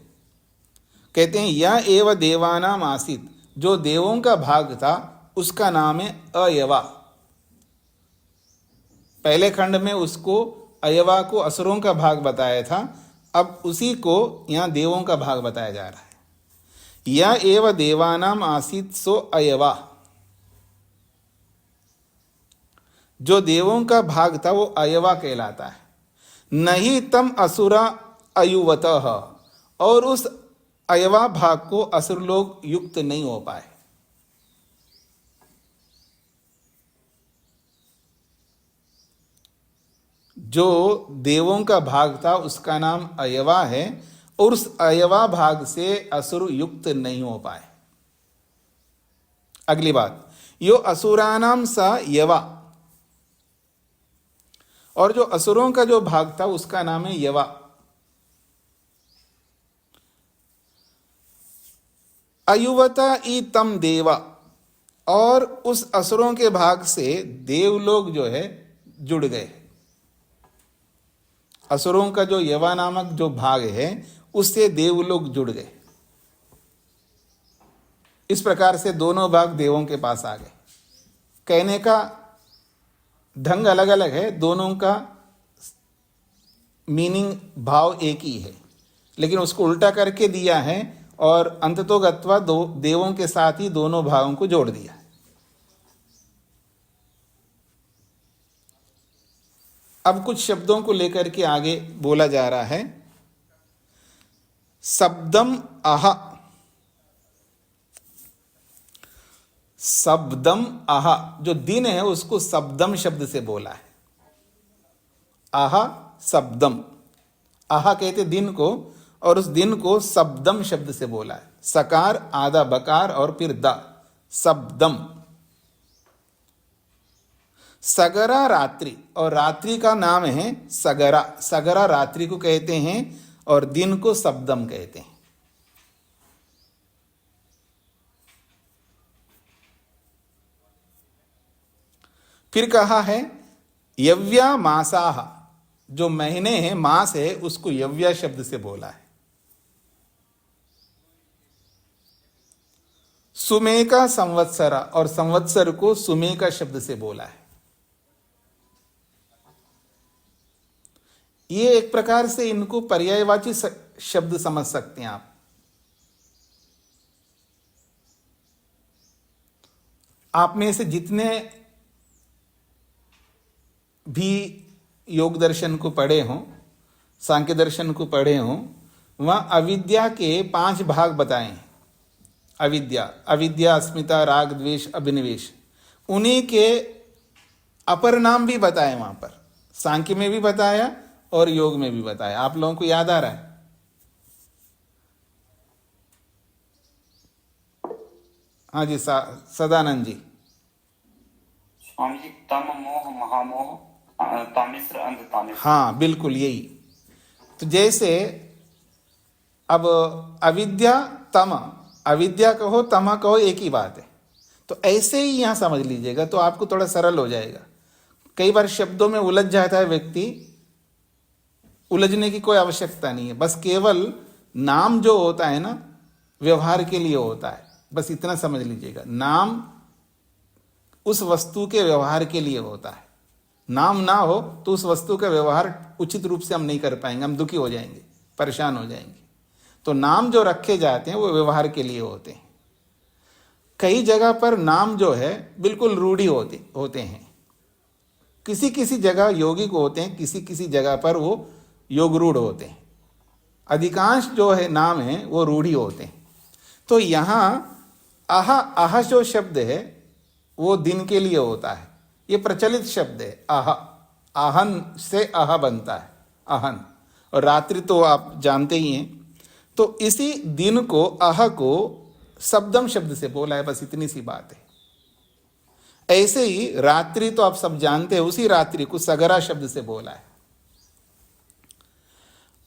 कहते हैं या एव देवानाम आसीत, जो देवों का भाग था उसका नाम है अयवा। पहले खंड में उसको अयवा को असुरों का भाग बताया था, अब उसी को यहां देवों का भाग बताया जा रहा है। या एव देवानाम आसीत सो अयवा, जो देवों का भाग था वो अयवा कहलाता है। नहीं तम असुरा अयुवतः, और उस अयवा भाग को असुर लोग युक्त नहीं हो पाए। जो देवों का भाग था उसका नाम अयवा है, और उस अयवा भाग से असुर युक्त नहीं हो पाए। अगली बात, यो असुरानाम सा यवा, और जो असुरों का जो भाग था उसका नाम है यवा। अयुवता ई तम देवा, और उस असुरों के भाग से देव लोग जो है जुड़ गए। असुरों का जो यवा नामक जो भाग है उससे देव लोग जुड़ गए। इस प्रकार से दोनों भाग देवों के पास आ गए। कहने का ढंग अलग अलग है, दोनों का मीनिंग भाव एक ही है, लेकिन उसको उल्टा करके दिया है और अंततोगत्वा दो देवों के साथ ही दोनों भावों को जोड़ दिया। अब कुछ शब्दों को लेकर के आगे बोला जा रहा है। शब्दम आह, शब्दम आह, जो दिन है उसको शब्दम शब्द से बोला है। आह शब्दम, आह कहते दिन को, और उस दिन को शब्दम शब्द से बोला है। सकार आधा बकार और फिर द, शब्दम। सगरा रात्रि, और रात्रि का नाम है सगरा, सगरा रात्रि को कहते हैं और दिन को शब्दम कहते हैं। फिर कहा है यव्या मासाह, जो महीने हैं मास है उसको यव्या शब्द से बोला है। सुमेका संवत्सरा, और संवत्सर को सुमेका शब्द से बोला है। ये एक प्रकार से इनको पर्यायवाची शब्द समझ सकते हैं आप। आप में से जितने भी योग दर्शन को पढ़े हों, सांख्य दर्शन को पढ़े हों, वहाँ अविद्या के 5 भाग बताए हैं। अविद्या, अस्मिता, राग, द्वेष, अभिनिवेश, उन्हीं के अपर नाम भी बताए वहां पर। सांख्य में भी बताया और योग में भी बताया। आप लोगों को याद आ रहा है? हाँ जी, सदानंद जी। स्वामी जी, तम मोह महामोह तामिश्र अंध तामिश्र। हाँ बिल्कुल यही। तो जैसे अब अविद्या तम, अविद्या कहो तमा कहो एक ही बात है। तो ऐसे ही यहां समझ लीजिएगा तो आपको थोड़ा सरल हो जाएगा। कई बार शब्दों में उलझ जाता है व्यक्ति, उलझने की कोई आवश्यकता नहीं है। बस केवल नाम जो होता है ना, व्यवहार के लिए होता है, बस इतना समझ लीजिएगा। नाम उस वस्तु के व्यवहार के लिए होता है। नाम ना हो तो उस वस्तु का व्यवहार उचित रूप से हम नहीं कर पाएंगे, हम दुखी हो जाएंगे, परेशान हो जाएंगे। तो नाम जो रखे जाते हैं वो व्यवहार के लिए होते हैं। कई जगह पर नाम जो है बिल्कुल रूढ़ी होते हैं। किसी किसी जगह यौगिक होते हैं, किसी किसी जगह पर वो योग रूढ़ होते हैं। अधिकांश जो है नाम है वो रूढ़ी होते हैं। तो यहाँ आह जो शब्द है वो दिन के लिए होता है। ये प्रचलित शब्द है आह। आहन से आह बनता है, आहन। और रात्रि तो आप जानते ही हैं। तो इसी दिन को, आह को शब्दम शब्द से बोला है, बस इतनी सी बात है। ऐसे ही रात्रि तो आप सब जानते हैं, उसी रात्रि को सगरा शब्द से बोला है।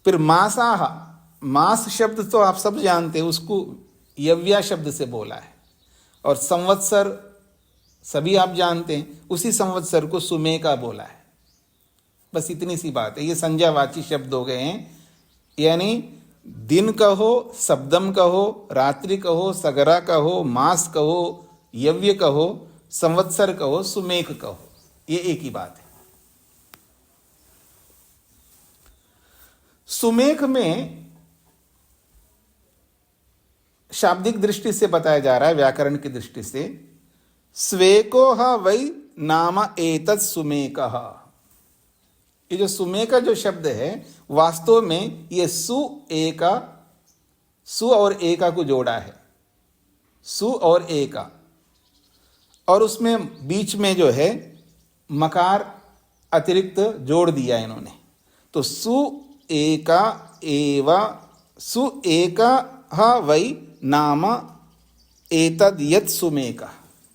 फिर मासाह, मास शब्द तो आप सब जानते हैं, उसको यव्या शब्द से बोला है। और संवत्सर सभी आप जानते हैं, उसी संवत्सर को सुमेका बोला है। बस इतनी सी बात है। ये संज्ञावाची शब्द हो गए हैं। यानी दिन कहो, शब्दम कहो, रात्रि कहो, सगरा कहो, मास कहो, यव्य कहो, संवत्सर कहो, सुमेक कहो, ये एक ही बात है। सुमेक में शाब्दिक दृष्टि से बताया जा रहा है, व्याकरण की दृष्टि से, स्वेको वै नाम एतत् सुमेकः। ये जो सुमेका जो शब्द है वास्तव में ये सु एका, सु और एका को जोड़ा है, सु और एका, और उसमें बीच में जो है मकार अतिरिक्त जोड़ दिया इन्होंने। तो सु एका एवा, सु एका वै नाम एतद् यत् सुमेका।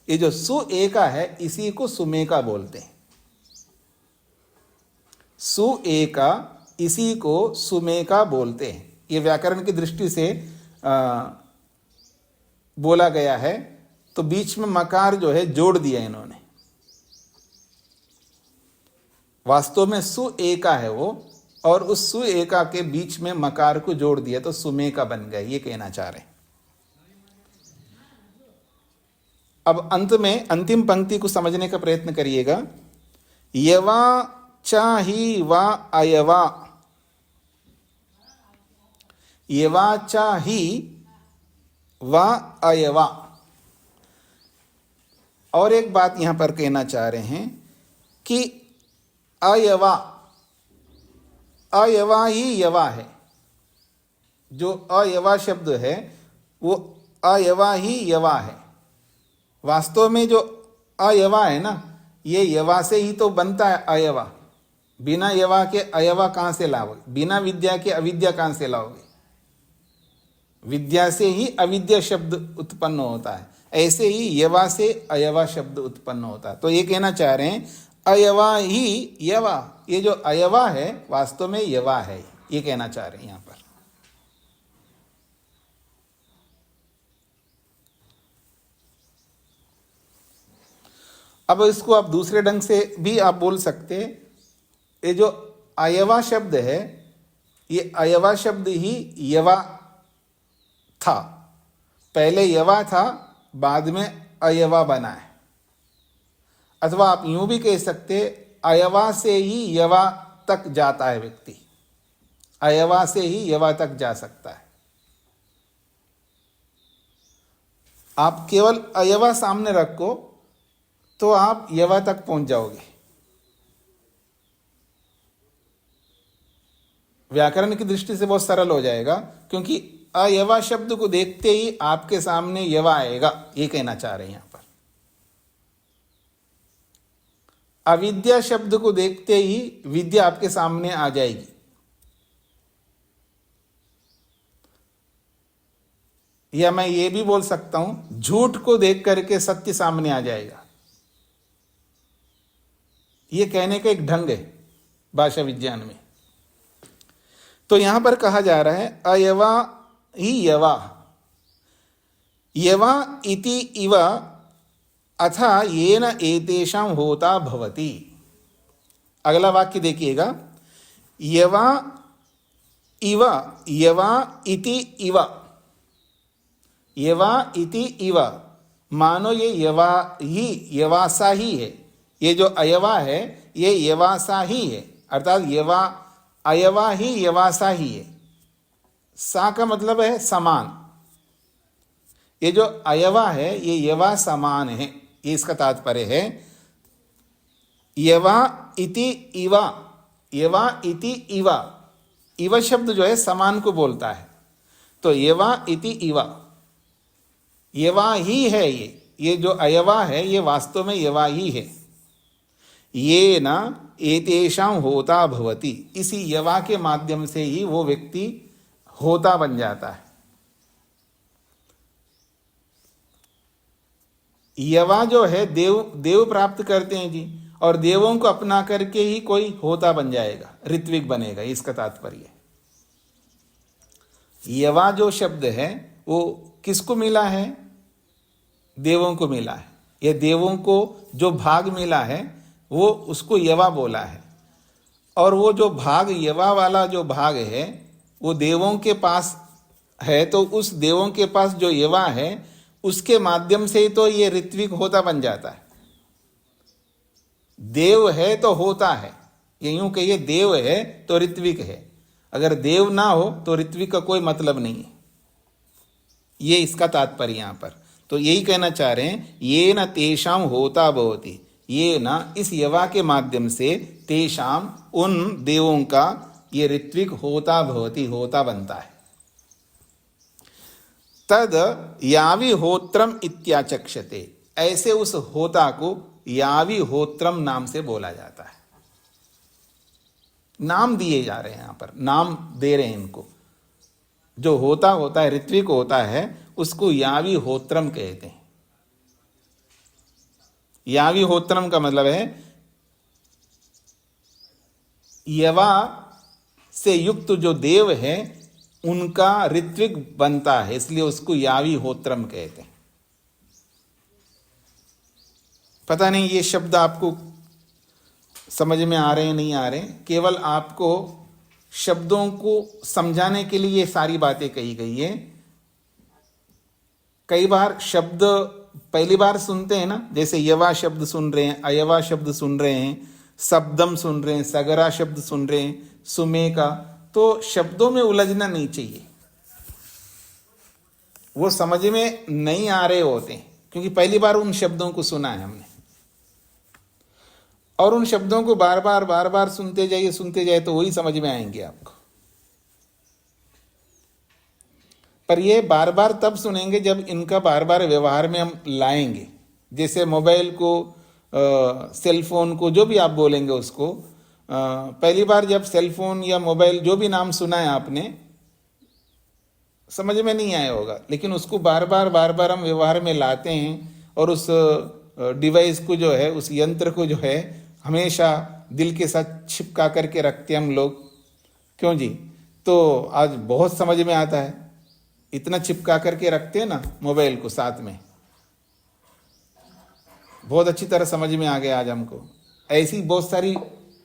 ये जो सु एका है इसी को सुमेका बोलते हैं। सु एका, इसी को सुमेका बोलते हैं। ये व्याकरण की दृष्टि से बोला गया है। तो बीच में मकार जो है जोड़ दिया इन्होंने। वास्तव में सु एका है वो, और उस सु एका के बीच में मकार को जोड़ दिया तो सुमेका बन गया, ये कहना चाह रहे हैं। अब अंत में अंतिम पंक्ति को समझने का प्रयत्न करिएगा। यवा चाही वा अयवा, यवा चाही वा अयवा। और एक बात यहां पर कहना चाह रहे हैं कि अयवा, अयवा ही यवा है। जो अयवा शब्द है वो अयवा ही यवा है। वास्तव में जो अयवा है ना, ये यवा से ही तो बनता है अयवा। बिना यवा के अयवा कहां से लाओगे? बिना विद्या के अविद्या कहां से लाओगे? विद्या से ही अविद्या शब्द उत्पन्न होता है। ऐसे ही यवा से अयवा शब्द उत्पन्न होता है। तो ये कहना चाह रहे हैं अयवा ही यवा। ये जो अयवा है वास्तव में यवा है, ये कहना चाह रहे हैं यहां पर। अब इसको आप दूसरे ढंग से भी आप बोल सकते हैं, ये जो अयवा शब्द है, ये अयवा शब्द ही यवा था, पहले यवा था, बाद में अयवा बना है। अथवा आप यूं भी कह सकते, अयवा से ही यवा तक जाता है व्यक्ति, अयवा से ही यवा तक जा सकता है। आप केवल अयवा सामने रखो तो आप यवा तक पहुंच जाओगे। व्याकरण की दृष्टि से बहुत सरल हो जाएगा, क्योंकि अयवा शब्द को देखते ही आपके सामने यवा आएगा, ये कहना चाह रहे हैं यहां पर। अविद्या शब्द को देखते ही विद्या आपके सामने आ जाएगी। या मैं ये भी बोल सकता हूं, झूठ को देख करके सत्य सामने आ जाएगा। ये कहने का एक ढंग है भाषा विज्ञान में। तो यहां पर कहा जा रहा है अयवा ही यवा, यवा इति इव अथा येन एतेषां होता भवति। अगला वाक्य देखिएगा, यवा इव, यवा इति इव, यवा इति इव, मानो ये यवा ही यवासा ही है। ये जो अयवा है ये यवासा ही है, अर्थात यवा अयवा ही यवासा ही है। सा का मतलब है समान। ये जो अयवा है ये यवा समान है, ये इसका तात्पर्य है। यवा इति इवा, यवा इति इवा, इव शब्द जो है समान को बोलता है। तो यवा इति इवा, यवा ही है ये जो अयवा है ये वास्तव में यवा ही है। ये न एतेषां होता भवति, इसी यवा के माध्यम से ही वो व्यक्ति होता बन जाता है। यवा जो है देव प्राप्त करते हैं जी, और देवों को अपना करके ही कोई होता बन जाएगा, ऋत्विक बनेगा, इसका तात्पर्य। यवा जो शब्द है वो किसको मिला है? देवों को मिला है। यह देवों को जो भाग मिला है वो उसको यवा बोला है। और वो जो भाग यवा वाला जो भाग है वो देवों के पास है, तो उस देवों के पास जो यवा है उसके माध्यम से ही तो ये ऋत्विक होता बन जाता है। देव है तो होता है, ये यूं कहिए देव है तो ऋत्विक है। अगर देव ना हो तो ऋत्विक का कोई मतलब नहीं है, ये इसका तात्पर्य यहां पर। तो यही कहना चाह रहे हैं, ये न तेषाम होता भवति, ये न इस यवा के माध्यम से तेषाम उन देवों का ये ऋत्विक होता भवति, होता बनता है। तद यावी होत्रम इत्याचक्षते, ऐसे उस होता को यावी होत्रम नाम से बोला जाता है। नाम दिए जा रहे हैं यहां पर, नाम दे रहे हैं इनको। जो होता है ऋत्विक होता है उसको यावी होत्रम कहते हैं। यावी होत्रम का मतलब है यवा से युक्त जो देव है उनका ऋत्विक बनता है, इसलिए उसको यावी होत्रम कहते हैं। पता नहीं ये शब्द आपको समझ में आ रहे हैं नहीं आ रहे, केवल आपको शब्दों को समझाने के लिए ये सारी बातें कही गई है। कई बार शब्द पहली बार सुनते हैं ना, जैसे यवा शब्द सुन रहे हैं, अयवा शब्द सुन रहे हैं, शब्दम सुन रहे हैं, सगरा शब्द सुन रहे हैं, सुमे का, तो शब्दों में उलझना नहीं चाहिए। वो समझ में नहीं आ रहे होते हैं क्योंकि पहली बार उन शब्दों को सुना है हमने, और उन शब्दों को बार बार सुनते जाइए तो वही समझ में आएंगे आपको। पर ये बार बार तब सुनेंगे जब इनका बार बार व्यवहार में हम लाएंगे। जैसे मोबाइल को, सेल फोन को, जो भी आप बोलेंगे उसको, पहली बार जब सेल फोन या मोबाइल जो भी नाम सुना है आपने, समझ में नहीं आया होगा, लेकिन उसको बार बार हम व्यवहार में लाते हैं और उस डिवाइस को जो है, उस यंत्र को जो है हमेशा दिल के साथ चिपका करके रखते हैं हम लोग। क्यों जी? तो आज बहुत समझ में आता है, इतना चिपका करके रखते हैं ना मोबाइल को साथ में, बहुत अच्छी तरह समझ में आ गया आज हमको। ऐसी बहुत सारी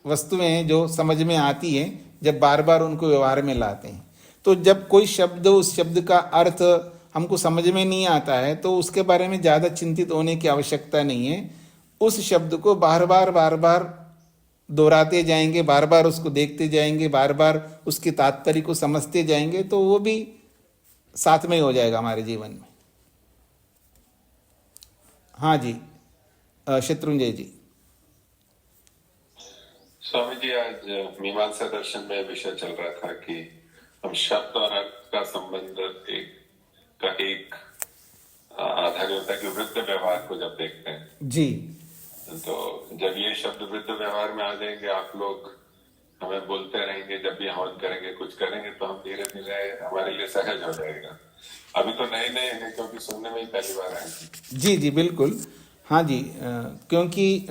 वस्तुएं हैं जो समझ में आती हैं जब बार बार उनको व्यवहार में लाते हैं। तो जब कोई शब्द, उस शब्द का अर्थ हमको समझ में नहीं आता है तो उसके बारे में ज़्यादा चिंतित होने की आवश्यकता नहीं है। उस शब्द को बार बार दोहराते जाएंगे, बार बार उसको देखते जाएंगे, बार बार उसके तात्पर्य को समझते जाएंगे तो वो भी साथ में ही हो जाएगा हमारे जीवन में। हाँ जी, शत्रुंजय जी। स्वामी जी, आज मीमांसा दर्शन में विषय चल रहा था कि हम शब्द और अर्थ का संबंध एक आधार होता है कि वृत्त व्यवहार को जब देखते हैं जी, तो जब ये शब्द वृत्त व्यवहार में आ जाएंगे, आप लोग हमें बोलते रहेंगे, जब भी हवन करेंगे, कुछ करेंगे तो हम धीरे धीरे हमारे लिए सहज हो जाएगा। अभी तो नए नए हैं क्योंकि सुनने में ही पहली बार आए। जी जी बिल्कुल। हाँ जी, क्योंकि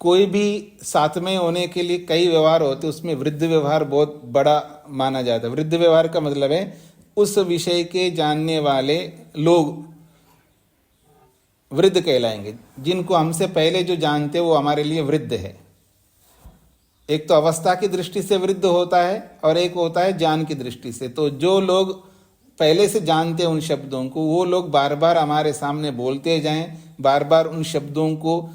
कोई भी साथ में होने के लिए कई व्यवहार होते, उसमें वृद्ध व्यवहार बहुत बड़ा माना जाता है। वृद्ध व्यवहार का मतलब है उस विषय के जानने वाले लोग वृद्ध कहलाएंगे। जिनको हमसे पहले जो जानते हैं वो हमारे लिए वृद्ध है। एक तो अवस्था की दृष्टि से वृद्ध होता है और एक होता है ज्ञान की दृष्टि से। तो जो लोग पहले से जानते हैं उन शब्दों को, वो लोग बार बार हमारे सामने बोलते जाएं, बार बार उन शब्दों को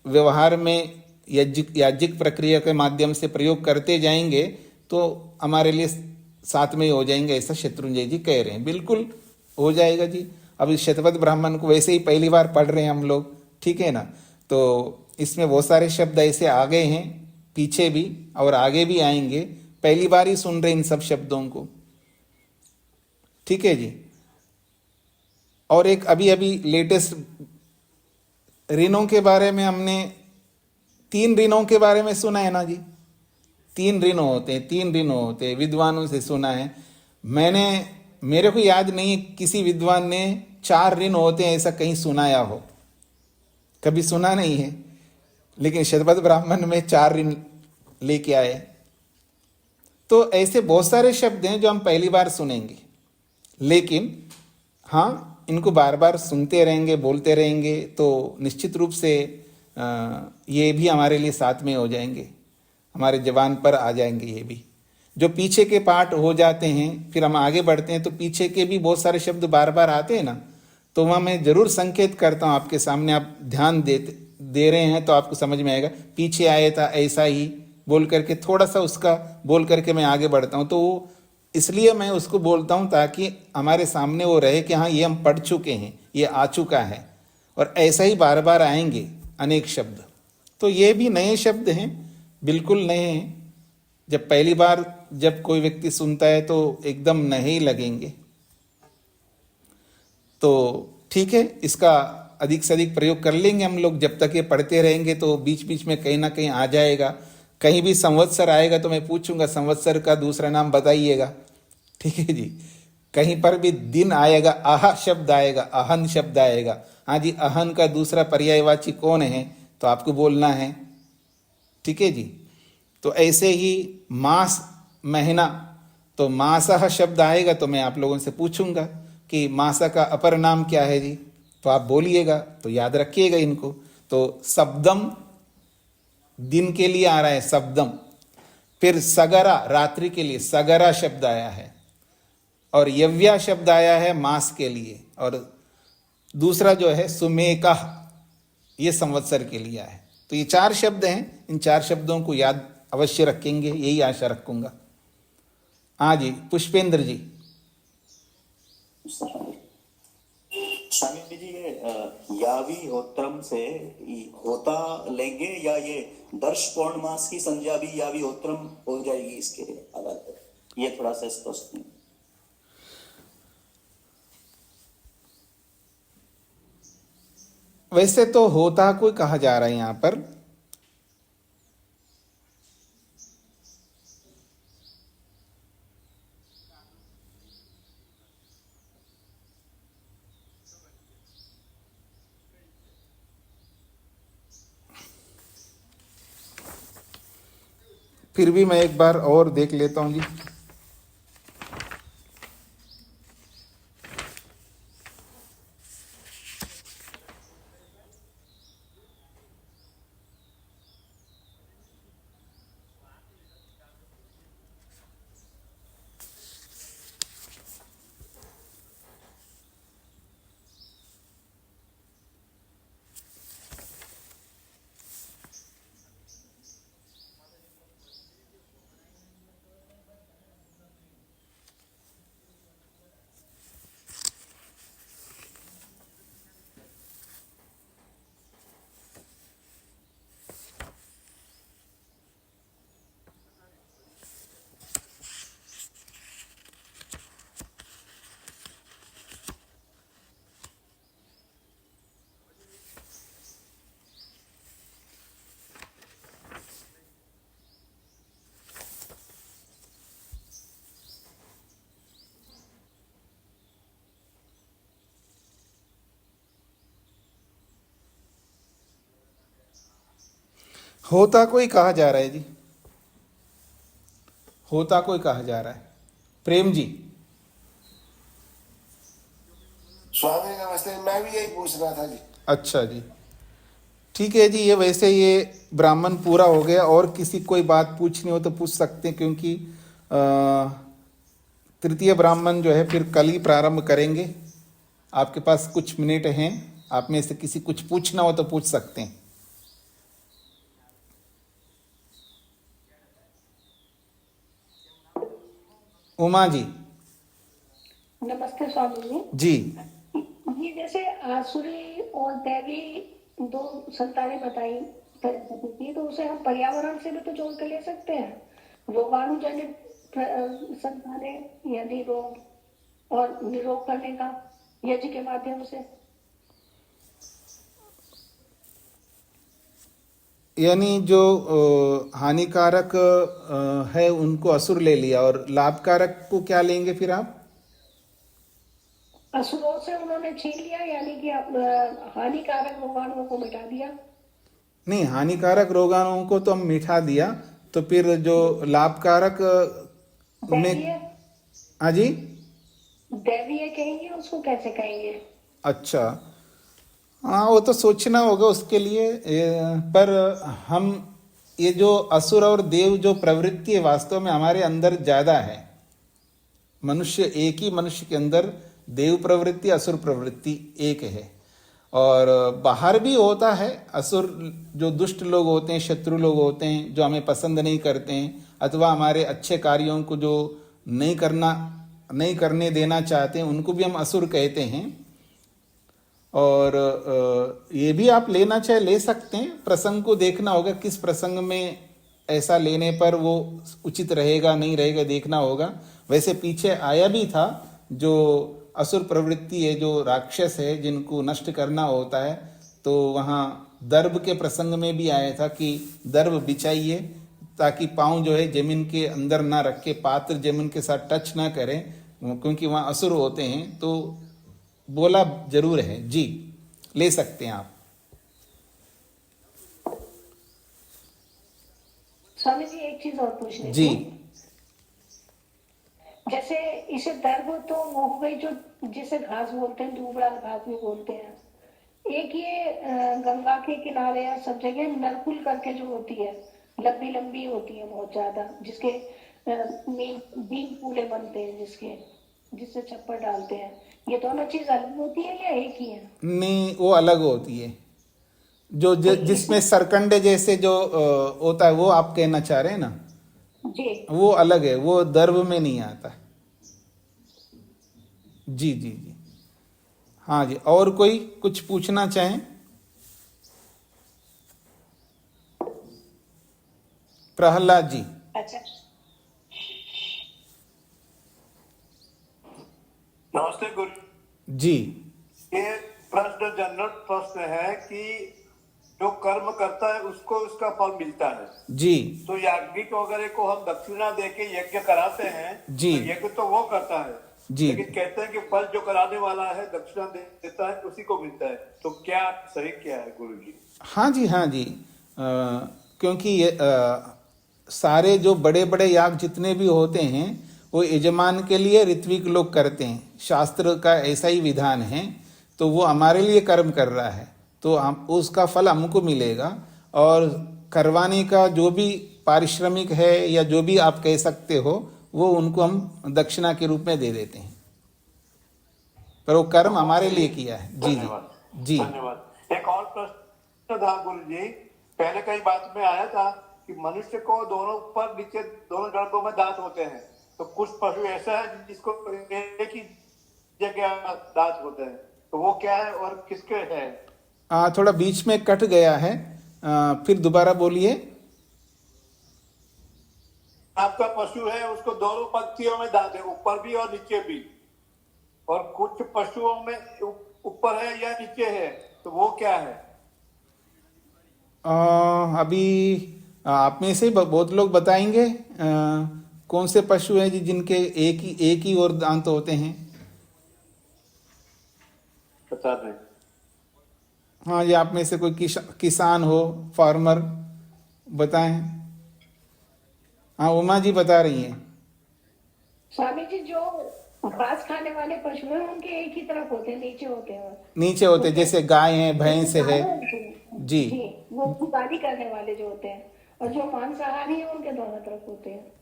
व्यवहार में याज्ञिक प्रक्रिया के माध्यम से प्रयोग करते जाएंगे तो हमारे लिए साथ में ही हो जाएंगे, ऐसा शत्रुंजय जी कह रहे हैं। बिल्कुल हो जाएगा जी। अब इस शतपथ ब्राह्मण को वैसे ही पहली बार पढ़ रहे हैं हम लोग, ठीक है ना। तो इसमें बहुत सारे शब्द ऐसे आ गए हैं, पीछे भी और आगे भी आएंगे। पहली बार ही सुन रहे इन सब शब्दों को, ठीक है जी। और एक अभी अभी लेटेस्ट ऋणों के बारे में हमने 3 ऋणों के बारे में सुना है ना जी। 3 ऋण होते हैं, 3 ऋण होते हैं, विद्वानों से सुना है। मेरे को याद नहीं किसी विद्वान ने 4 ऋण होते हैं ऐसा कहीं सुनाया हो, कभी सुना नहीं है। लेकिन शतपथ ब्राह्मण में 4 ऋण लेके आए। तो ऐसे बहुत सारे शब्द हैं जो हम पहली बार सुनेंगे, लेकिन हाँ इनको बार बार सुनते रहेंगे, बोलते रहेंगे तो निश्चित रूप से ये भी हमारे लिए साथ में हो जाएंगे, हमारे जबान पर आ जाएंगे। ये भी जो पीछे के पाठ हो जाते हैं, फिर हम आगे बढ़ते हैं तो पीछे के भी बहुत सारे शब्द बार बार आते हैं ना, तो वहाँ मैं जरूर संकेत करता हूँ आपके सामने। आप ध्यान दे रहे हैं तो आपको समझ में आएगा। पीछे आया था ऐसा ही बोल करके थोड़ा सा उसका बोल करके मैं आगे बढ़ता हूँ। तो वो इसलिए मैं उसको बोलता हूँ ताकि हमारे सामने वो रहे कि हाँ ये हम पढ़ चुके हैं, ये आ चुका है। और ऐसा ही बार बार आएंगे अनेक शब्द। तो ये भी नए शब्द हैं, बिल्कुल नए हैं। जब पहली बार जब कोई व्यक्ति सुनता है तो एकदम नए ही लगेंगे। तो ठीक है, इसका अधिक से अधिक प्रयोग कर लेंगे हम लोग। जब तक ये पढ़ते रहेंगे तो बीच बीच में कहीं ना कहीं आ जाएगा। कहीं भी संवत्सर आएगा तो मैं पूछूंगा संवत्सर का दूसरा नाम बताइएगा, ठीक है जी। कहीं पर भी दिन आएगा, आह शब्द आएगा, अहन शब्द आएगा, हाँ जी अहन का दूसरा पर्यायवाची कौन है तो आपको बोलना है, ठीक है जी। तो ऐसे ही मास महीना, तो मासह शब्द आएगा तो मैं आप लोगों से पूछूंगा कि मासा का अपर नाम क्या है जी, तो आप बोलिएगा, तो याद रखिएगा इनको। तो शब्दम दिन के लिए आ रहा है शब्दम। फिर सगरा रात्रि के लिए सगरा शब्द आया है, और यव्या शब्द आया है मास के लिए, और दूसरा जो है सुमेका ये संवत्सर के लिए है। तो ये 4 शब्द हैं, इन 4 शब्दों को याद अवश्य रखेंगे, यही आशा रखूंगा। हाँ जी पुष्पेंद्र जी। स्वामी जी, ये यावी होत्रम से होता लेंगे या ये दर्श पौर्णमास की संज्ञा भी यावी होत्रम हो जाएगी इसके आधार पर? ये थोड़ा सा स्पष्ट नहीं। वैसे तो होता कोई कहा जा रहा है यहाँ पर, फिर भी मैं एक बार और देख लेता हूँ जी। होता कोई कहा जा रहा है जी, होता कोई कहा जा रहा है। प्रेम जी। स्वामी नमस्ते, मैं भी यही पूछ रहा था जी। अच्छा जी, ठीक है जी। ये वैसे ये ब्राह्मण पूरा हो गया, और किसी कोई बात पूछनी हो तो पूछ सकते हैं, क्योंकि तृतीय ब्राह्मण जो है फिर कल ही प्रारंभ करेंगे। आपके पास कुछ मिनट हैं, आप में से किसी कुछ पूछना हो तो पूछ सकते हैं। उमा जी। नमस्ते स्वामी जी। जी ये जैसे आसुरी और दैवी दो संतानें बताई प्रजापति की, तो उसे हम पर्यावरण से भी तो जोड़ के ले सकते हैं। रोगाणु जनित संतानें यदि रोग और निरोग करने का यज्ञ के माध्यम से। यानी जो हानिकारक है उनको असुर ले लिया, और लाभकारक को क्या लेंगे फिर आप? असुरों से उन्होंने छीन लिया, यानी कि हानिकारक रोगाणुओं को मिटा दिया। नहीं, हानिकारक रोगाणुओं को तो हम मिटा दिया, तो फिर जो लाभकारक में। दैवीय हाँ जी, दैवीय कहेंगे उसको, कैसे कहेंगे? अच्छा, हाँ वो तो सोचना होगा उसके लिए। पर हम ये जो असुर और देव जो प्रवृत्ति है वास्तव में हमारे अंदर ज्यादा है। मनुष्य, एक ही मनुष्य के अंदर देव प्रवृत्ति असुर प्रवृत्ति एक है। और बाहर भी होता है असुर, जो दुष्ट लोग होते हैं, शत्रु लोग होते हैं, जो हमें पसंद नहीं करते हैं, अथवा हमारे अच्छे कार्यों को जो नहीं करने देना चाहते हैं, उनको भी हम असुर कहते हैं। और ये भी आप लेना चाहे ले सकते हैं, प्रसंग को देखना होगा किस प्रसंग में ऐसा लेने पर वो उचित रहेगा नहीं रहेगा देखना होगा। वैसे पीछे आया भी था, जो असुर प्रवृत्ति है, जो राक्षस है जिनको नष्ट करना होता है, तो वहाँ दर्भ के प्रसंग में भी आया था कि दर्भ बिछाइए ताकि पाँव जो है जमीन के अंदर ना रख के, पात्र जमीन के साथ टच ना करें, क्योंकि वहाँ असुर होते हैं। तो बोला जरूर है जी, ले सकते हैं आप। स्वामी जी एक चीज और पूछनी जी थी। जैसे इसे दर्भ तो वो हो गई, जो जिसे घास बोलते हैं, दूबड़ा घास भी बोलते हैं। एक ये गंगा के किनारे या सब जगह नरकुल करके जो होती है, लंबी लंबी होती है बहुत ज्यादा, जिसके बीन फूले बनते हैं, जिससे छप्पर डालते हैं। ये दोनों चीज अलग होती है या एक ही है? नहीं, वो अलग होती है। जो जिसमें सरकंडे जैसे जो होता है, वो आप कहना चाह रहे हैं ना? जी, वो अलग है, वो दर्भ में नहीं आता। जी जी जी, हाँ जी। और कोई कुछ पूछना चाहें? प्रहलाद जी। अच्छा। नमस्ते गुरु जी ये प्रश्न जनरल प्रश्न है कि जो कर्म करता है उसको उसका फल मिलता है। जी तो याज्ञिक वगैरह को हम दक्षिणा देके यज्ञ कराते हैं, जी। तो यज्ञ तो वो करता है जी। लेकिन कहते हैं कि फल जो कराने वाला है दक्षिणा देता है उसी को मिलता है। तो क्या सही क्या है गुरु जी? हाँ जी, हाँ जी। क्योंकि ये सारे जो बड़े बड़े याग जितने भी होते हैं, वो यजमान के लिए ऋत्विक लोग करते हैं। शास्त्र का ऐसा ही विधान है। तो वो हमारे लिए कर्म कर रहा है, तो हम उसका फल हमको मिलेगा। और करवाने का जो भी पारिश्रमिक है या जो भी आप कह सकते हो, वो उनको हम दक्षिणा के रूप में दे देते हैं, पर वो कर्म हमारे लिए किया है। जी जी जी। धन्यवाद। एक और प्रश्न था गुरु जी, पहले कई बात में आया था कि मनुष्य को दोनों ऊपर नीचे दोनों जड़ों में दांत होते हैं, तो कुछ पशु ऐसा है जिसको एक ही जगह दांत होते हैं, तो वो क्या है और किसके है? थोड़ा बीच में कट गया है, फिर दोबारा बोलिए। आपका पशु है उसको दोनों पंक्तियों में दांत है, ऊपर भी और नीचे भी, और कुछ पशुओं में ऊपर है या नीचे है, तो वो क्या है? अभी आप में से बहुत लोग बताएंगे कौन से पशु हैं जी जिनके एक ही और दांत होते हैं? बता दें। हाँ, ये आप में से कोई किसान हो, फार्मर, बताएं। हाँ, उमा जी बता रही हैं। स्वामी जी, जो घास खाने वाले पशु हैं उनके एक ही तरफ होते हैं, नीचे होते हैं। नीचे होते, जैसे गाय है, भैंस है। जी, जी, वो गाली करने वाले जो होते हैं, और जो मांसाहारी है उनके दोनों तरफ होते हैं।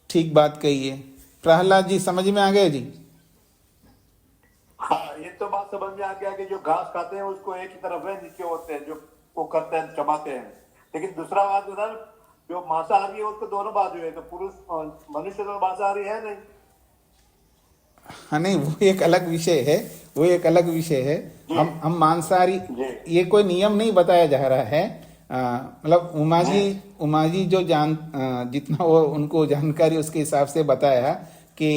ठीक बात कही है। प्रहलाद जी समझ में आ गए जी? हाँ, ये तो बात समझ में आ गया कि जो घास खाते हैं उसको एक ही तरफ है, नीचे होते हैं, जो वो करते हैं, चबाते हैं। लेकिन दूसरा बात होता है, जो मांसाहारी है उसको दोनों बाजू है, तो पुरुष मनुष्य तो मांसाहारी है नहीं। हाँ, नहीं, वो एक अलग विषय है, वो एक अलग विषय है। हम मांसाहारी, ये कोई नियम नहीं बताया जा रहा है। मतलब उमा जी जो जितना वो उनको जानकारी उसके हिसाब से बताया कि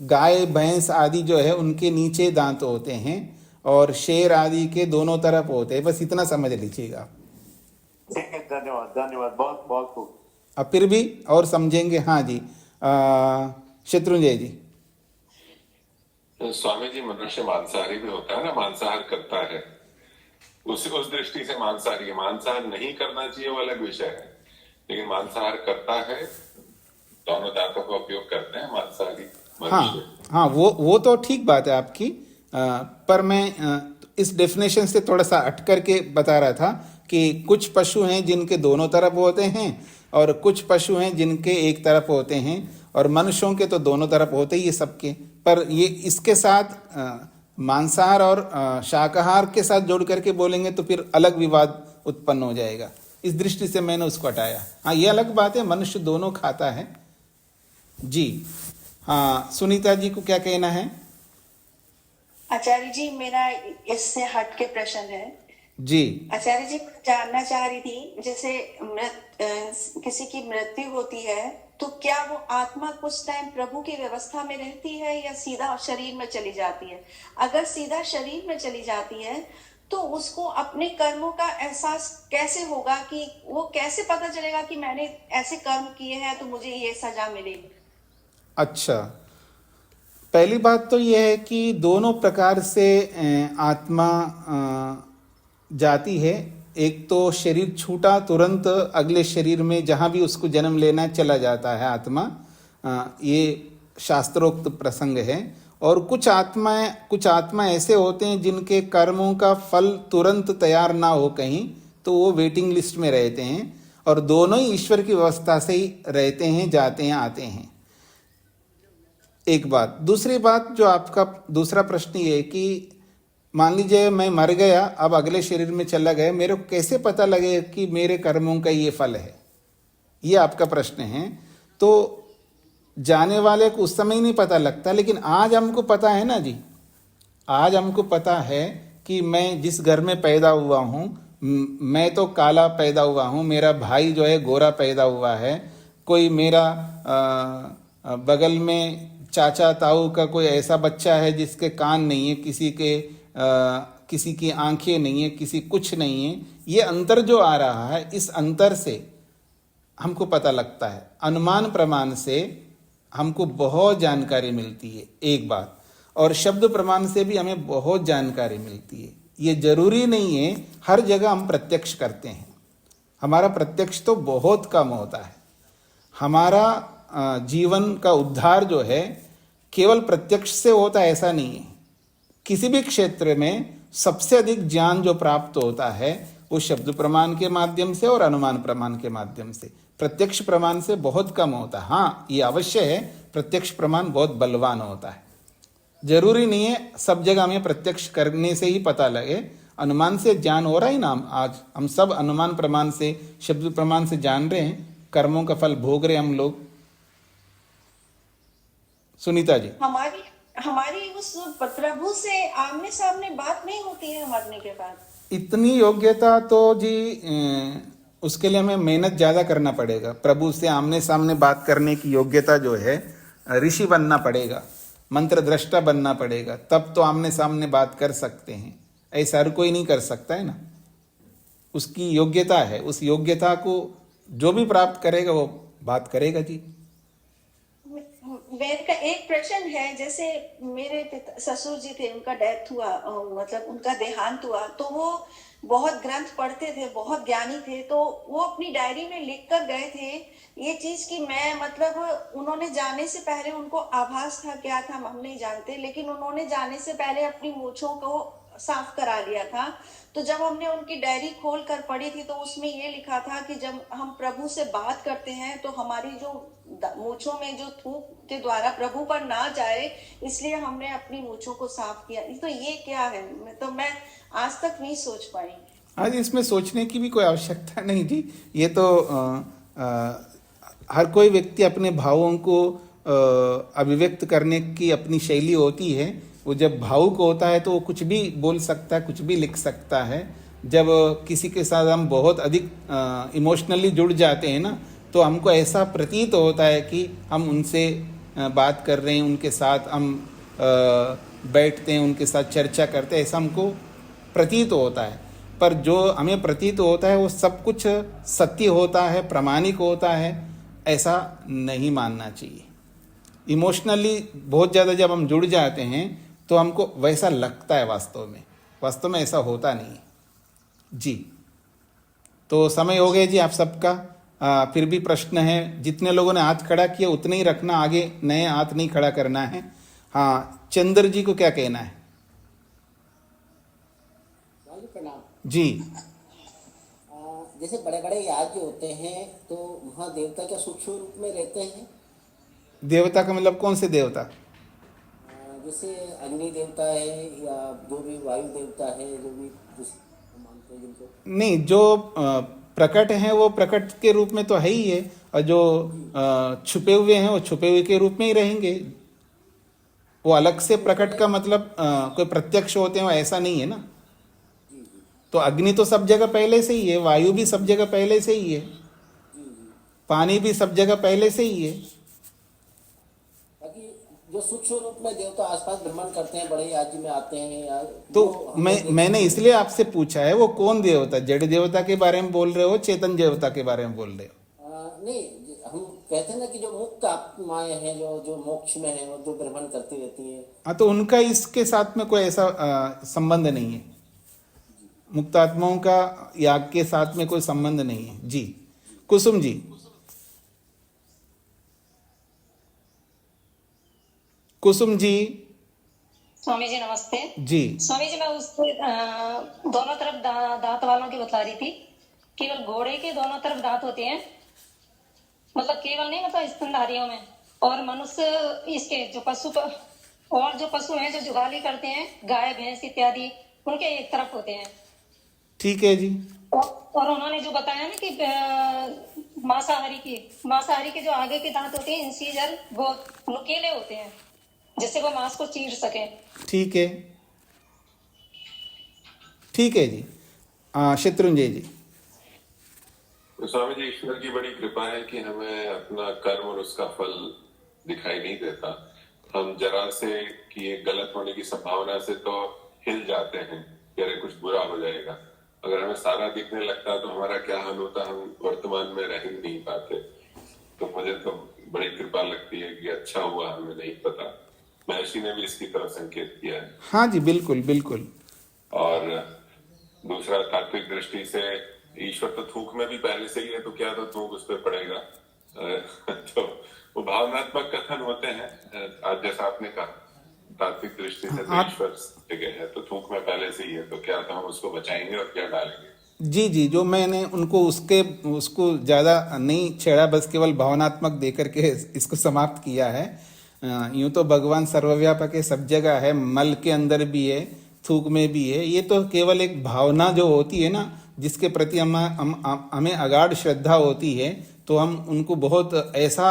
गाय भैंस आदि जो है उनके नीचे दांत होते हैं और शेर आदि के दोनों तरफ होते हैं। बस इतना समझ लीजिएगा। ठीक है, धन्यवाद धन्यवाद, बहुत बहुत खूब। अब फिर भी और समझेंगे। हाँ जी, शत्रुंजय जी। स्वामी जी, मनुष्य मांसाहारी भी होता है ना, मांसाहार करता है, उस दृष्टि से मांसाहारी है। मांसाहार नहीं करना चाहिए वो अलग विषय है, लेकिन मांसाहार करता है, दोनों दांतों का उपयोग करते हैं मांसाहारी मनुष्य। हाँ, वो तो ठीक बात है आपकी। पर मैं इस डेफिनेशन से थोड़ा सा हट करके बता रहा था कि कुछ पशु हैं जिनके दोनों तरफ होते हैं और कुछ पशु हैं जिनके एक तरफ होते हैं, और मनुष्यों के तो दोनों तरफ होते ही है सबके। पर ये इसके साथ मांसाहार और शाकाहार के साथ जोड़ करके बोलेंगे तो फिर अलग विवाद उत्पन्न हो जाएगा। इस दृष्टि से मैंने उसको हटाया। हाँ, ये अलग बात है, मनुष्य दोनों खाता है जी। हाँ, सुनीता जी को क्या कहना है? आचार्य जी, मेरा इससे हट के प्रश्न है जी। आचार्य जी, मैं जानना चाह रही थी, जैसे किसी की मृत्यु होती है तो क्या वो आत्मा कुछ टाइम प्रभु की व्यवस्था में रहती है या सीधा शरीर में चली जाती है? अगर सीधा शरीर में चली जाती है तो उसको अपने कर्मों का एहसास कैसे होगा? कि वो कैसे पता चलेगा कि मैंने ऐसे कर्म किए हैं तो मुझे ये सजा मिलेगी? अच्छा, पहली बात तो यह है कि दोनों प्रकार से आत्मा जाती है। एक तो शरीर छूटा तुरंत अगले शरीर में जहाँ भी उसको जन्म लेना चला जाता है आत्मा, ये शास्त्रोक्त प्रसंग है। और कुछ आत्मा ऐसे होते हैं जिनके कर्मों का फल तुरंत तैयार ना हो कहीं, तो वो वेटिंग लिस्ट में रहते हैं, और दोनों ही ईश्वर की व्यवस्था से ही रहते हैं, जाते हैं, आते हैं। एक बात। दूसरी बात, जो आपका दूसरा प्रश्न ये है कि मान लीजिए मैं मर गया, अब अगले शरीर में चला गया, मेरे को कैसे पता लगे कि मेरे कर्मों का ये फल है? ये आपका प्रश्न है। तो जाने वाले को उस समय ही नहीं पता लगता, लेकिन आज हमको पता है ना जी। आज हमको पता है कि मैं जिस घर में पैदा हुआ हूँ, मैं तो काला पैदा हुआ हूँ, मेरा भाई जो है गोरा पैदा हुआ है, कोई मेरा बगल में चाचा ताऊ का कोई ऐसा बच्चा है जिसके कान नहीं है, किसी की आंखें नहीं है, किसी कुछ नहीं है। ये अंतर जो आ रहा है, इस अंतर से हमको पता लगता है। अनुमान प्रमाण से हमको बहुत जानकारी मिलती है, एक बात। और शब्द प्रमाण से भी हमें बहुत जानकारी मिलती है। ये जरूरी नहीं है हर जगह हम प्रत्यक्ष करते हैं। हमारा प्रत्यक्ष तो बहुत कम होता है। हमारा जीवन का उद्धार जो है केवल प्रत्यक्ष से होता है ऐसा नहीं है। किसी भी क्षेत्र में सबसे अधिक ज्ञान जो प्राप्त होता है वो शब्द प्रमाण के माध्यम से और अनुमान प्रमाण के माध्यम से, प्रत्यक्ष प्रमाण से बहुत कम होता है। हाँ, ये अवश्य है, प्रत्यक्ष प्रमाण बहुत बलवान होता है। जरूरी नहीं है सब जगह हमें प्रत्यक्ष करने से ही पता लगे। अनुमान से ज्ञान हो रहा है ना। आज हम सब अनुमान प्रमाण से, शब्द प्रमाण से जान रहे हैं, कर्मों का फल भोग रहे हम लोग। सुनीता जी, हमारी उस प्रभु से आमने सामने बात नहीं होती है मरने के बाद? इतनी योग्यता तो जी उसके लिए हमें मेहनत ज़्यादा करना पड़ेगा। प्रभु से आमने सामने बात करने की योग्यता जो है, ऋषि बनना पड़ेगा, मंत्र दृष्टा बनना पड़ेगा, तब तो आमने सामने बात कर सकते हैं। ऐसा हर कोई नहीं कर सकता है ना। उसकी योग्यता है, उस योग्यता को जो भी प्राप्त करेगा वो बात करेगा जी। मेरा एक प्रश्न है, जैसे मेरे ससुर जी थे, उनका डेथ हुआ, मतलब उनका देहांत हुआ, तो वो बहुत ग्रंथ पढ़ते थे, बहुत ज्ञानी थे, तो वो अपनी डायरी में लिख कर गए थे ये चीज कि मैं मतलब उन्होंने जाने से पहले, उनको आभास था क्या था हम नहीं जानते, लेकिन उन्होंने जाने से पहले अपनी मूंछों को साफ करा लिया था। तो जब हमने उनकी डायरी खोल कर पढ़ी थी तो उसमें ये लिखा था कि जब हम प्रभु से बात करते हैं तो हमारी जो मूंछों में जो थूक के द्वारा प्रभु पर ना जाए, इसलिए हमने अपनी मूंछों को साफ किया। तो ये क्या है, मैं आज तक नहीं सोच पाई। आज इसमें सोचने की भी कोई आवश्यकता नहीं जी। ये तो हर कोई व्यक्ति अपने भावों को अभिव्यक्त करने की अपनी शैली होती है। वो जब भावुक होता है तो वो कुछ भी बोल सकता है, कुछ भी लिख सकता है। जब किसी के साथ हम बहुत अधिक इमोशनली जुड़ जाते हैं ना, तो हमको ऐसा प्रतीत होता है कि हम उनसे बात कर रहे हैं, उनके साथ हम बैठते हैं, उनके साथ चर्चा करते हैं, ऐसा हमको प्रतीत होता है। पर जो हमें प्रतीत होता है वो सब कुछ सत्य होता है, प्रामाणिक होता है, ऐसा नहीं मानना चाहिए। इमोशनली बहुत ज़्यादा जब हम जुड़ जाते हैं तो हमको वैसा लगता है, वास्तव में ऐसा होता नहीं है जी। तो समय हो गया जी आप सबका। फिर भी प्रश्न है, जितने लोगों ने हाथ खड़ा किया उतने ही रखना, आगे नए हाथ नहीं खड़ा करना है। हाँ, चंद्र जी को क्या कहना है जी? जैसे बड़े बड़े याग जो होते हैं तो वहाँ देवता क्या सूक्ष्म रूप में रहते हैं? देवता का मतलब कौन से देवता? जैसे अग्नि देवता है या जो भी वायु देवता है, जो भी मानते हैं जिनको। नहीं, जो प्रकट हैं वो प्रकट के रूप में तो है ही है, और जो छुपे हुए हैं वो छुपे हुए के रूप में ही रहेंगे। वो अलग से प्रकट का मतलब कोई प्रत्यक्ष होते हैं ऐसा नहीं है ना। तो अग्नि तो सब जगह पहले से ही है, वायु भी सब जगह पहले से ही है, पानी भी सब जगह पहले से ही है। बाकी जो सूक्ष्म रूप में देवता आसपास भ्रमण करते हैं, बड़े याग में आते हैं या तो मैंने इसलिए आपसे पूछा है वो कौन देवता, जड़ देवता के बारे में बोल रहे हो, चेतन देवता के बारे में बोल रहे हो? नहीं, हम कहते हैं ना कि जो मुक्त आत्माएं हैं, जो मोक्ष में है, वो जो भ्रमण करती रहती है। हाँ, तो उनका इसके साथ में कोई ऐसा संबंध नहीं है। मुक्त आत्माओं का याग के साथ में कोई संबंध नहीं है जी। कुसुम जी। कुसुम जी। स्वामी जी नमस्ते जी। स्वामी जी, मैं उस दोनों तरफ दांत वालों की बता रही थी। केवल घोड़े के दोनों तरफ दांत होते हैं, मतलब केवल नहीं, मतलब स्तनधारियों में, और मनुष्य इसके जो और जो पशु हैं जो जुगाली करते हैं, गाय भैंस इत्यादि, उनके एक तरफ होते हैं। ठीक है जी। और उन्होंने जो बताया ना कि मांसाहारी के जो आगे के दांत होते हैं, इंसीजर, वो नुकीले होते हैं जिससे वो मांस को चीर सके। ठीक है, ठीक है जी। शत्रुंजय जी। तो स्वामी जी, ईश्वर की बड़ी कृपा है कि हमें अपना कर्म और उसका फल दिखाई नहीं देता। हम जरा से कि ये गलत होने की संभावना से तो हिल जाते हैं कि अरे कुछ बुरा हो जाएगा। अगर हमें सारा दिखने लगता तो हमारा क्या हाल होता, हम वर्तमान में रह नहीं पाते। तो मुझे तो बड़ी कृपा लगती है कि अच्छा हुआ हमें नहीं पता। महर्षि ने भी इसकी तरफ संकेत किया है। हाँ जी, बिल्कुल बिल्कुल। और दूसरा, तात्विक दृष्टि से ईश्वर तो थूक में भी पहले से ही है, तो क्या तो थूक उस पर पड़ेगा। तो वो भावनात्मक कथन होते हैं। आज जैसा आपने कहा, तात्विक दृष्टि से तो ईश्वर जगह है, तो थूक में पहले से ही है, तो क्या तो हम उसको बचाएंगे और क्या डालेंगे। जी जी, जो मैंने उनको उसको ज़्यादा नहीं छेड़ा, बस केवल भावनात्मक देकर के इसको समाप्त किया है। यूँ तो भगवान सर्वव्यापक है, सब जगह है, मल के अंदर भी है, थूक में भी है। ये तो केवल एक भावना जो होती है ना, जिसके प्रति हमें अगाध श्रद्धा होती है, तो हम उनको बहुत ऐसा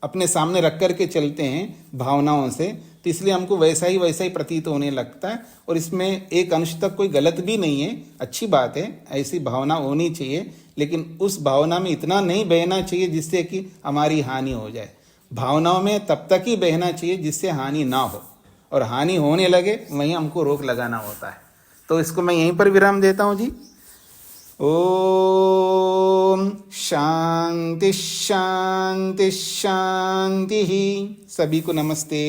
अपने सामने रख कर के चलते हैं भावनाओं से, तो इसलिए हमको वैसा ही प्रतीत होने लगता है। और इसमें एक अंश तक कोई गलत भी नहीं है, अच्छी बात है, ऐसी भावना होनी चाहिए, लेकिन उस भावना में इतना नहीं बहना चाहिए जिससे कि हमारी हानि हो जाए। भावनाओं में तब तक ही बहना चाहिए जिससे हानि ना हो, और हानि होने लगे वहीं हमको रोक लगाना होता है। तो इसको मैं यहीं पर विराम देता हूँ जी। ओम शांति शांति शांति। सभी को नमस्ते।